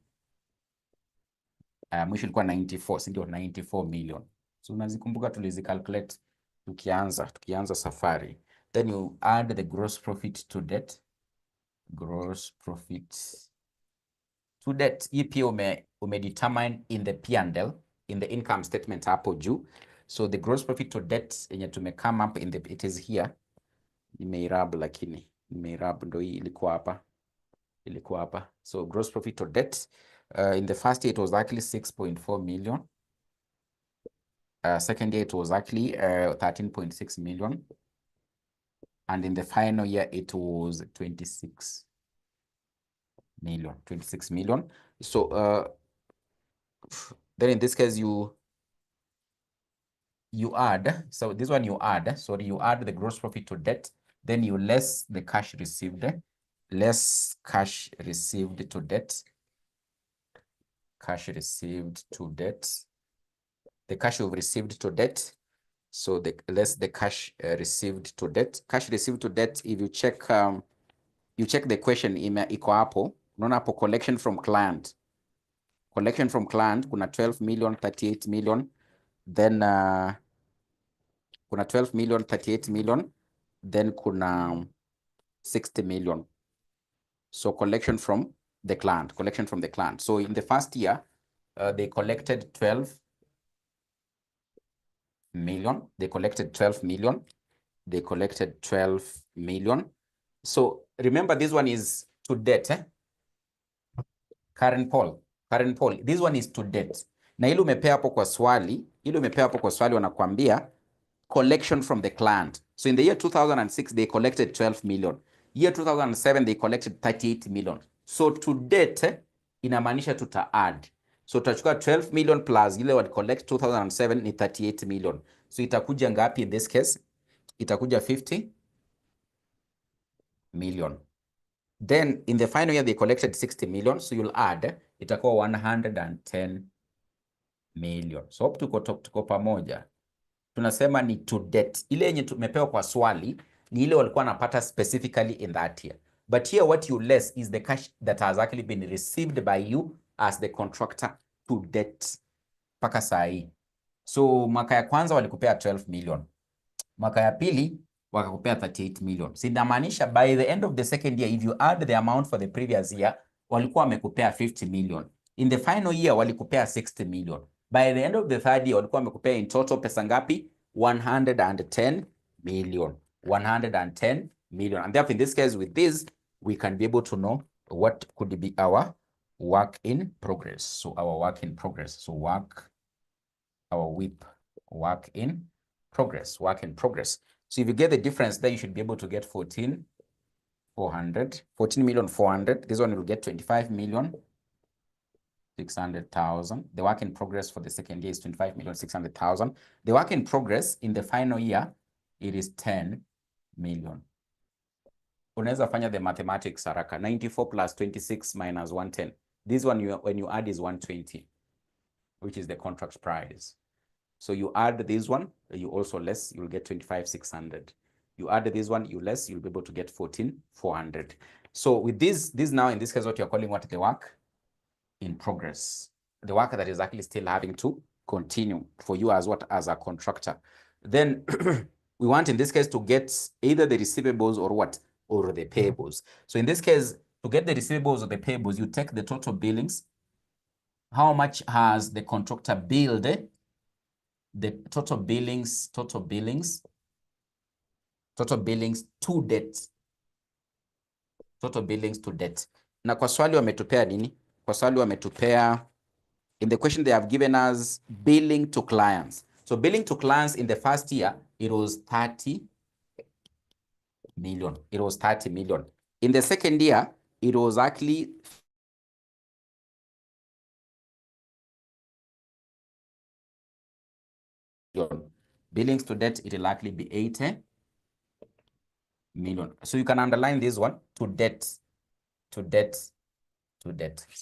Mwisho ilikuwa 94, si ndio? 94 million. So unazikumbuka tulizicalculate tukianza safari. Then you add the gross profit to debt. Gross profit to debt. Hii pia umedetermine in the P&L, in the income statement hapo juu. So the gross profit to debt yenye come up in the, it is here. Nimeirab lakini. Nimeirab ndo hii ilikuwa hapa. So gross profit to debt. In the first year, it was actually 6.4 million. Second year, it was actually 13.6 million. And in the final year, it was 26 million. 26 million. So then in this case, you add, so this one you add, sorry, you add the gross profit to debt, then you less the cash received, less cash received to debt. Cash received to debt. The cash you've received to debt. So the less the cash received to debt. Cash received to debt, if you check the question iko hapo, unaona hapo collection from client. Collection from client kuna 12 million, 38 million. Then kuna 12 million, 38 million. Then kuna 60 million. So collection from the client. So in the first year, they collected 12 million. They collected 12 million. they collected 12 million. So remember, this one is to debt, Current poll. This one is to debt. Na ile umepea hapo kwa swali, wanakuambia collection from the client. So in the year 2006, they collected 12 million. Year 2007, they collected 38 million. So to date, inamaanisha tuta add. So tutachukua 12 million plus ile wali collect 2007 ni 38 million. So itakuja ngapi in this case? Itakuja 50 million. Then in the final year, they collected 60 million. So you'll add, itakuwa 110 million. So tuko pamoja. Tunasema ni to debt. Ile yenye tumepewa kwa swali ni ile walikuwa wanapata specifically in that year. But here what you less is the cash that has actually been received by you as the contractor to debt mpaka saa hii. So mwaka ya kwanza walikupea 12 million. Mwaka ya pili wakakupea 38 million. So inamaanisha by the end of the second year, if you add the amount for the previous year, walikuwa wamekupea 50 million. In the final year walikupea 60 million. By the end of the third year, walikuwa wamekupea in total pesa ngapi? 110 million. 110 million. And therefore, in this case, with this, we can be able to know what could be our work in progress. So our work in progress. So our WIP, work in progress. So if you get the difference there, you should be able to get 14,400. This one will get 25,600,000. The work in progress for the second year is 25,600,000. The work in progress in the final year, it is 10 million. Unaweza fanya the mathematics haraka. 94 plus 26 minus 110. This one, when you add, is 120, which is the contract price. So you add this one, you also less, you'll get 25,600. You add this one, you less, you'll be able to get 14,400. So with this now, in this case, what you're calling what? The work in progress. The work that is actually still having to continue for you as what? As a contractor. Then we want in this case to get either the receivables or what? Or the payables. So in this case, to get the receivables or the payables, you take the total billings. How much has the contractor billed? The total billings to debt. Total billings to debt. Na kwa swali wametupea nini? Kwa swali wametupea, in the question they have given us billing to clients. So billing to clients in the first year, it was 30 million. It was 30 million. In the second year, it was actually billings to debt, it will likely be 80 million. So you can underline this one, to debt. So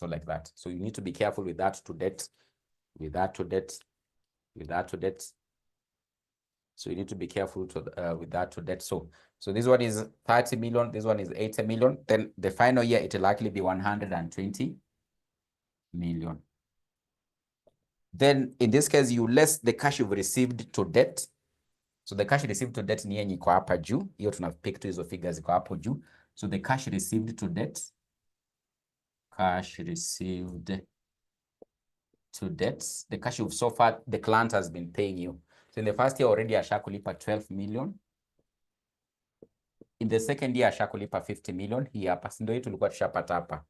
like that. So you need to be careful with that, to debt, with that to debt. So you need to be careful with that to debt. So this one is 30 million, this one is 80 million. Then the final year, it will likely be 120 million. Then in this case, you less the cash you've received to debt. So the cash received to debt ni yenye iko hapa juu. Hiyo tunapick tu hizo figures iko hapo juu. So the cash received to debt. Cash received to debts. The cash you've so far, the client has been paying you. So in the first year already, ashakulipa 12 million. In the second year, ashakulipa 50 million. Hii hapa, sindo hii tulikuwa tushapata hapa.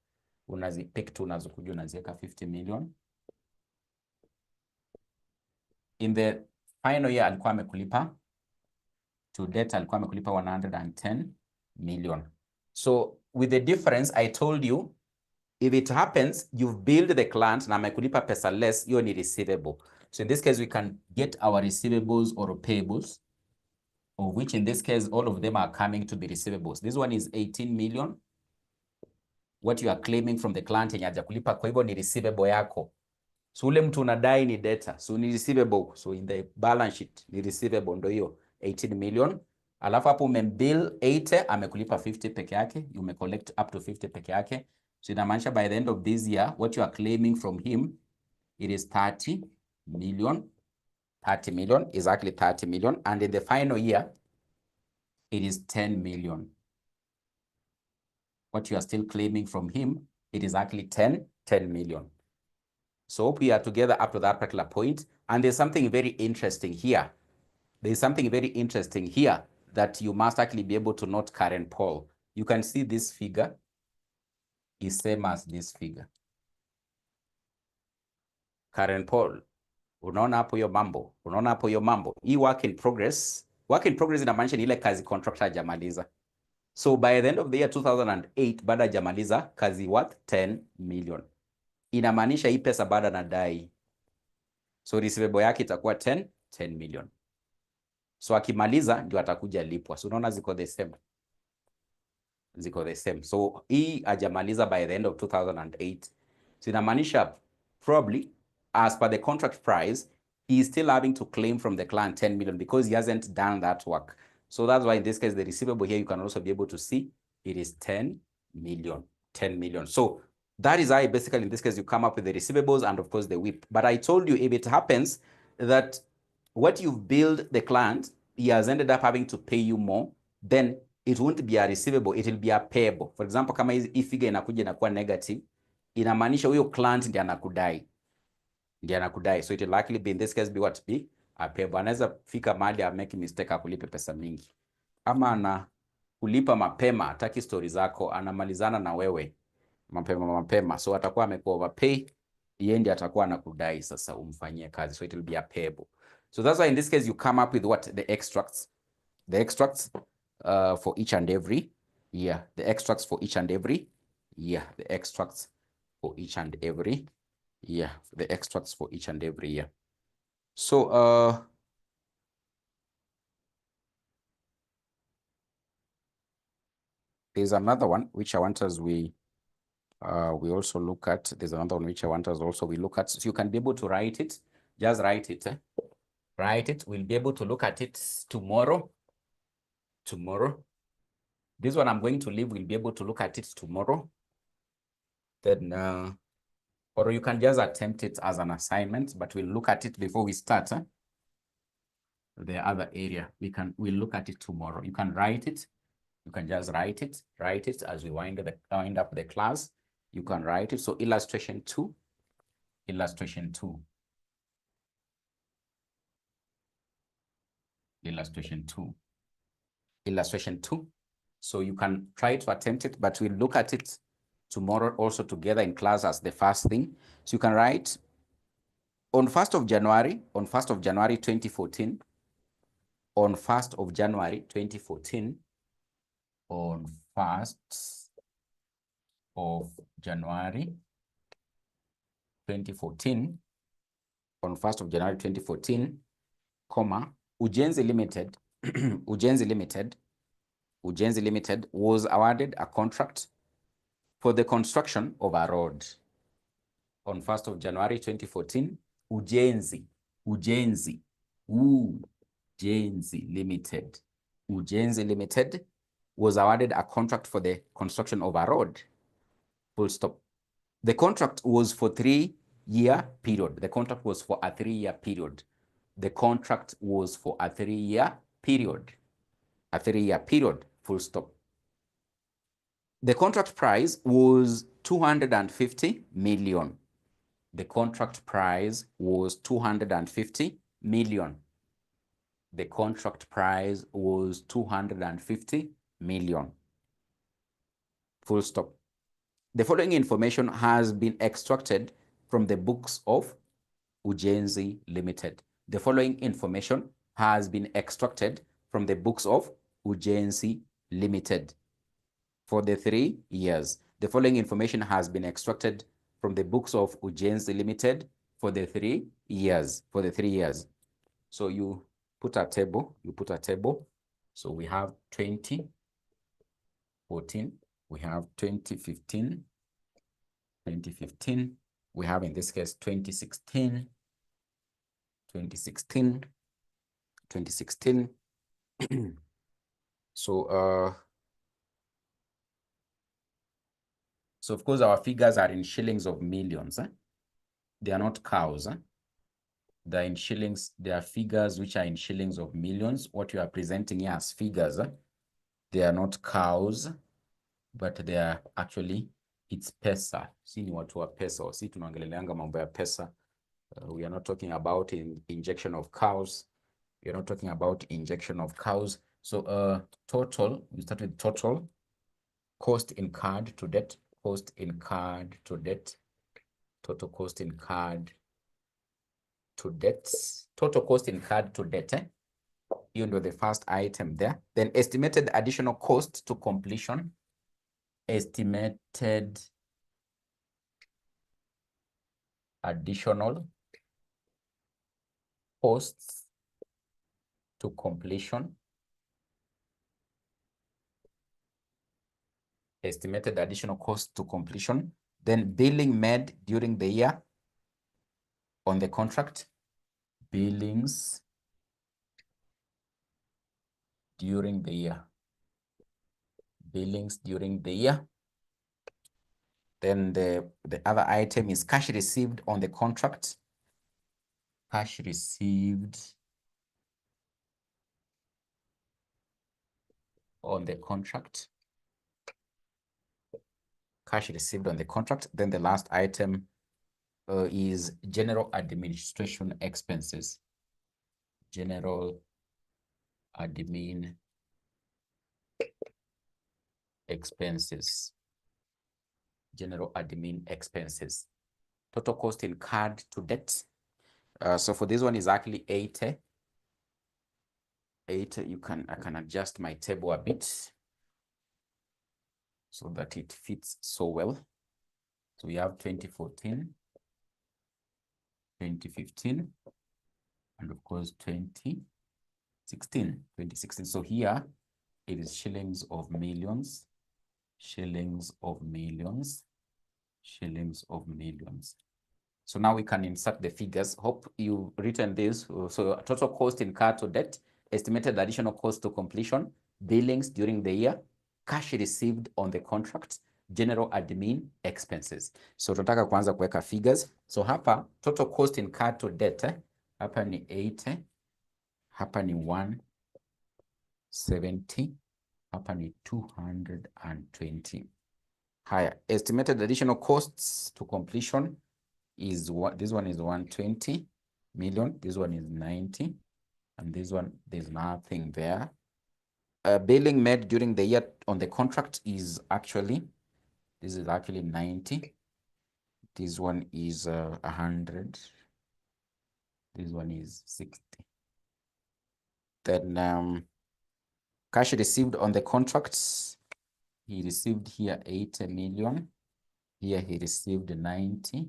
Unazipick tu, unazokuja unaziweka 50 million. In the final year, alikuwa amekulipa to debt, alikuwa amekulipa 110 million. So with the difference, I told you, if it happens, you've billed the client na amekulipa pesa less, hiyo ni receivable. So in this case, we can get our receivables or payables, of which in this case, all of them are coming to be receivables. This one is 18 million. What you are claiming from the client yenye hajakulipa, kwa hivyo ni receivable yako. So ule mtu unadai ni debtor, so ni receivable. So in the balance sheet, ni receivable ndo hiyo 18 million. Alafu hapo umembill 80, amekulipa 50 peke yake, you may collect up to 50 peke yake. So inamaanisha by the end of this year, what you are claiming from him, it is 30 million. 30 million is actually 30 million. And in the final year, it is 10 million. What you are still claiming from him, it is actually 10 million. So hope we are together up to that particular point. And there's something very interesting here. There's something very interesting here that you must actually be able to note current poll. You can see this figure is same as this figure. Current poll. Unaona hapo hiyo mambo. Unaona hapo hiyo mambo. Hii work in progress. Work in progress inamaanisha ni ile kazi contractor hajamaliza. So by the end of the year 2008 bado hajamaliza kazi worth 10 million. Inamaanisha hii pesa bado anadai. So receivable yake itakuwa 10 million. So akimaliza ndio atakuja lipwa. So unaona ziko the same. Ziko the same. So hii hajamaliza by the end of 2008. So inamaanisha probably as per the contract price, he is still having to claim from the client 10 million because he hasn't done that work. So that's why in this case, the receivable here, you can also be able to see it is 10 million, 10 million. So that is how basically in this case, you come up with the receivables and of course the WIP. But I told you if it happens that what you've billed the client, he has ended up having to pay you more, then it won't be a receivable, it will be a payable. For example, kama hii figure inakuja inakuwa negative, inamaanisha huyo client ndiye anakudai. So it will likely be in this case be what? Be a payable. Anaweza fika mahali a make mistake akulipe pesa mingi. Ama ana kulipa mapema, hataki story zako, anamalizana na wewe mapema. So atakuwa amekuwa overpay, yeye ndiye atakuwa anakudai sasa umfanyie kazi. So it will be a payable. So that's why in this case you come up with what? The extracts. The extracts for each and every year. The extracts for each and every year. The extracts for each and every year. The extracts for each and every year. So there's another one which I want us we also look at. There's another one which I want us also we look at. So you can be able to write it. Just write it. Write it. We'll be able to look at it tomorrow. This one I'm going to leave. We'll be able to look at it tomorrow. Then or you can just attempt it as an assignment, but we'll look at it before we start the other area. We'll look at it tomorrow. You can write it. You can just write it as we wind up the class. You can write it. So illustration 2. Illustration 2. Illustration 2. Illustration 2. So you can try to attempt it, but we'll look at it tomorrow also together in class as the first thing. So you can write on 1st of January 2014, on 1st of January 2014, on 1st of January 2014, on 1st of January 2014, comma, Ujenzi Limited, Ujenzi Limited was awarded a contract for the construction of a road. On 1st of January 2014, Ujenzi Limited was awarded a contract for the construction of a road. Full stop. The contract was for 3-year period. The contract was for a 3-year period. The contract was for a 3-year period. A 3-year period. Full stop. The contract price was 250 million. The contract price was 250 million. The contract price was 250 million. Full stop. The following information has been extracted from the books of Ujenzi Limited. The following information has been extracted from the books of Ujenzi Limited for the 3 years. The following information has been extracted from the books of Ujenzi Limited for the 3 years. For the 3 years. So you put a table. So we have 2014. We have 2015. We have in this case 2016. So so of course our figures are in shillings of millions. They are not cows. They're in shillings. They are figures which are in shillings of millions. What you are presenting here as figures, they are not cows, but they are actually, it's pesa. Si ni watu wa pesa. Si tunaongeleleanga mambo ya pesa. We are not talking about injection of cows. We are not talking about injection of cows. So total, we start with total cost incurred to debt, cost incurred to debt, total cost incurred to debts, total cost incurred to debt, you know, the first item there. Then estimated additional cost to completion, estimated additional costs to completion, estimated additional cost to completion. Then billing made during the year on the contract, billings during the year, billings during the year. Then the other item is cash received on the contract, cash received on the contract, cash received on the contract. Then the last item is general administration expenses, general admin expenses, general admin expenses. Total cost incurred to debt. So for this one is actually 80. I can adjust my table a bit so that it fits so well. So we have 2014, 2015, and of course 2016. So here it is shillings of millions, shillings of millions, shillings of millions. So now we can insert the figures. Hope you've written this. So total cost incurred to debt, estimated additional cost to completion, billings during the year, cash received on the contract, general admin expenses. So tunataka kuanza kuweka figures. So hapa total cost incurred to debt, hapa ni 80, hapa ni 170, hapa ni 220. Higher estimated additional costs to completion is what this one is 120 million, this one is 90, and this one there's nothing there. Billing made during the year on the contract is actually, this is actually 90, this one is 100, this one is 60. Then cash received on the contracts, he received here 80 million, here he received 90,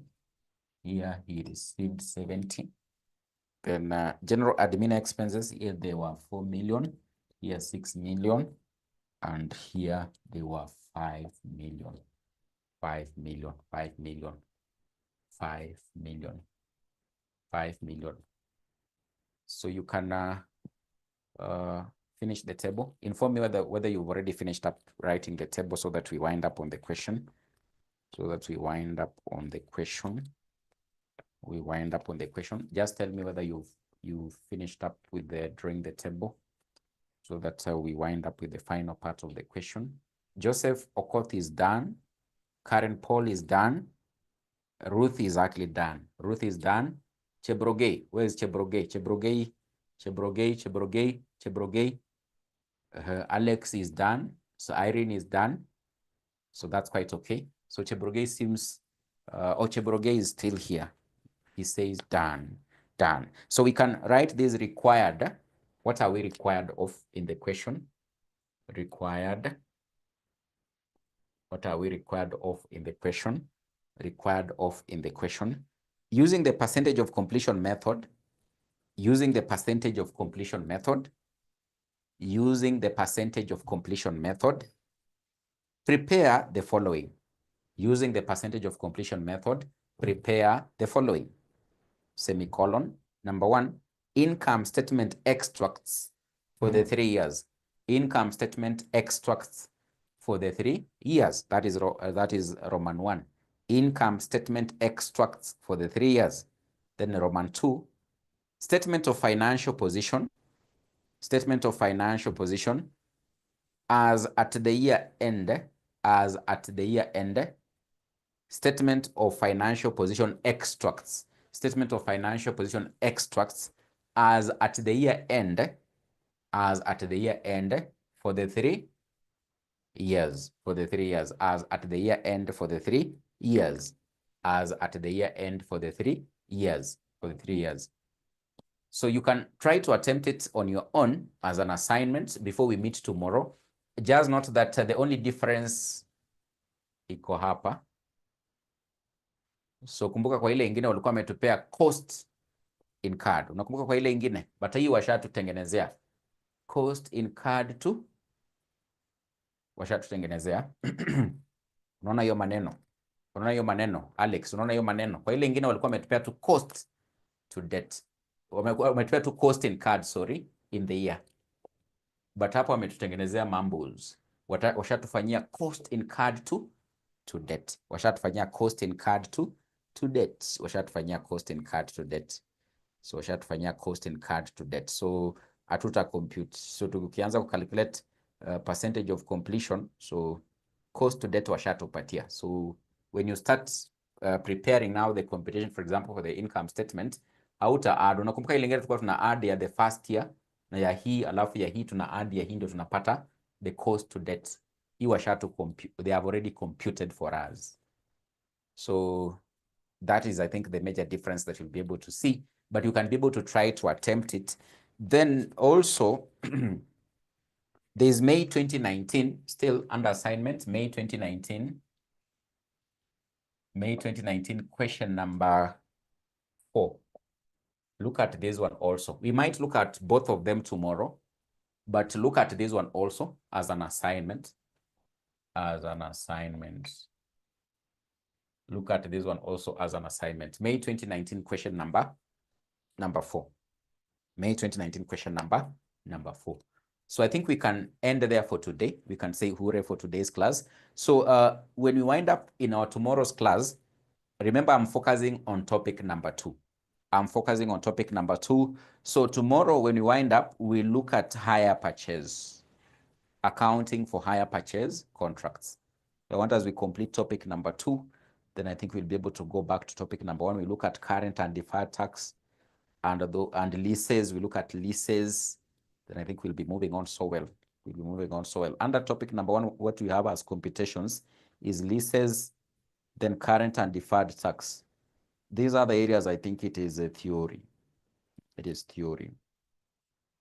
here he received 70. Then general admin expenses, here they were 4 million, here 6 million, and here they were 5 million, 5 million, 5 million, 5 million, 5 million. So you can finish the table. Inform me whether you've already finished up writing the table so that we wind up on the question. We wind up on the question. Just tell me whether you've finished up with drawing the table so that we wind up with the final part of the question. Joseph Okoth is done. Karen Paul is done. Ruth is actually done. Ruth is done. Chebroge, where is Chebroge? Chebroge. Alex is done. So Irene is done. So that's quite okay. So Chebroge seems, Chebroge is still here. He says done. So we can write this required. What are we required of in the question? Required. What are we required of in the question? Required of in the question. Using the percentage of completion method. Using the percentage of completion method. Using the percentage of completion method. Prepare the following. Using the percentage of completion method, prepare the following. Semicolon. Number 1, income statement extracts for the 3 years. Income statement extracts for the 3 years. That is Roman 1. Income statement extracts for the 3 years. Then Roman 2, statement of financial position. Statement of financial position as at the year end. As at the year end. Statement of financial position extracts. Statement of financial position extracts as at the year end. as at the year end for the 3 years, as at the year end for the 3 years, as at the year end for the 3 years, So you can try to attempt it on your own as an assignment before we meet tomorrow. Just note that the only difference iko hapa. So kumbuka kwa ile ingine walikuwa wametupea cost incurred. Unakumbuka kwa ile ingine? But hii washatutengenezea cost incurred to, washatutengenezea. Unaona hiyo maneno? Unaona hiyo maneno? Alex, unaona hiyo maneno? Kwa ile ingine walikuwa wametupea tu cost to debt. Wametupea tu cost incurred, sorry, in the year. But hapo wametutengenezea mumbles. Washatufanyia cost incurred to debt. Washatufanyia cost incurred to debt. Washatufanyia cost incurred to debt. So washatufanyia cost incurred to debt. So hatuta compute. So tukianza kucalculate percentage of completion, so cost to debt washatupatia. So when you start preparing now the computation, for example, for the income statement, hauta add. Unakumbuka ile ingine tulikuwa tuna add ya the first year na ya hii, alafu ya hii tuna add ya hii, ndio tunapata the cost to debt. Hii washatu compute, they have already computed for us. So that is, I think, the major difference that you'll be able to see, but you can be able to try to attempt it. Then also, there's May 2019, still under assignment, May 2019 question number 4. Look at this one also. We might look at both of them tomorrow, but look at this one also as an assignment. Look at this one also as an assignment. May 2019 question number 4. May 2019 question number 4. So I think we can end there for today. We can say hooray for today's class. So when we wind up in our tomorrow's class, remember I'm focusing on topic number 2. So tomorrow when we wind up, we look at hire purchase, accounting for hire purchase contracts. So I want as we complete topic number 2, then I think we'll be able to go back to topic number 1. We look at current and deferred tax and leases. We look at leases. Then I think we'll be moving on so well. Under topic number 1, what we have as computations is leases, then current and deferred tax. These are the areas I think it is a theory. It is theory.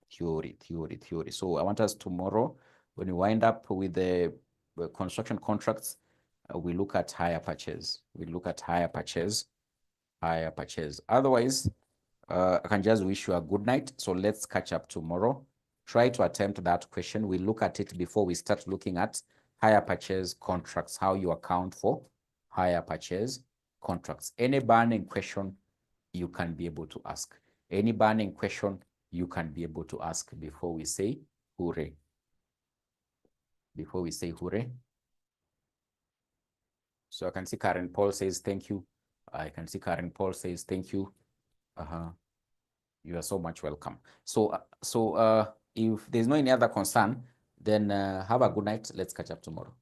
So I want us tomorrow, when we wind up with the construction contracts, we look at hire purchase. Otherwise, I can just wish you a good night. So let's catch up tomorrow. Try to attempt that question. We look at it before we start looking at hire purchase contracts, how you account for hire purchase contracts. Any burning question you can be able to ask. Before we say hooray. So I can see Karen Paul says thank you. You are so much welcome. So if there's no any other concern, then have a good night. Let's catch up tomorrow.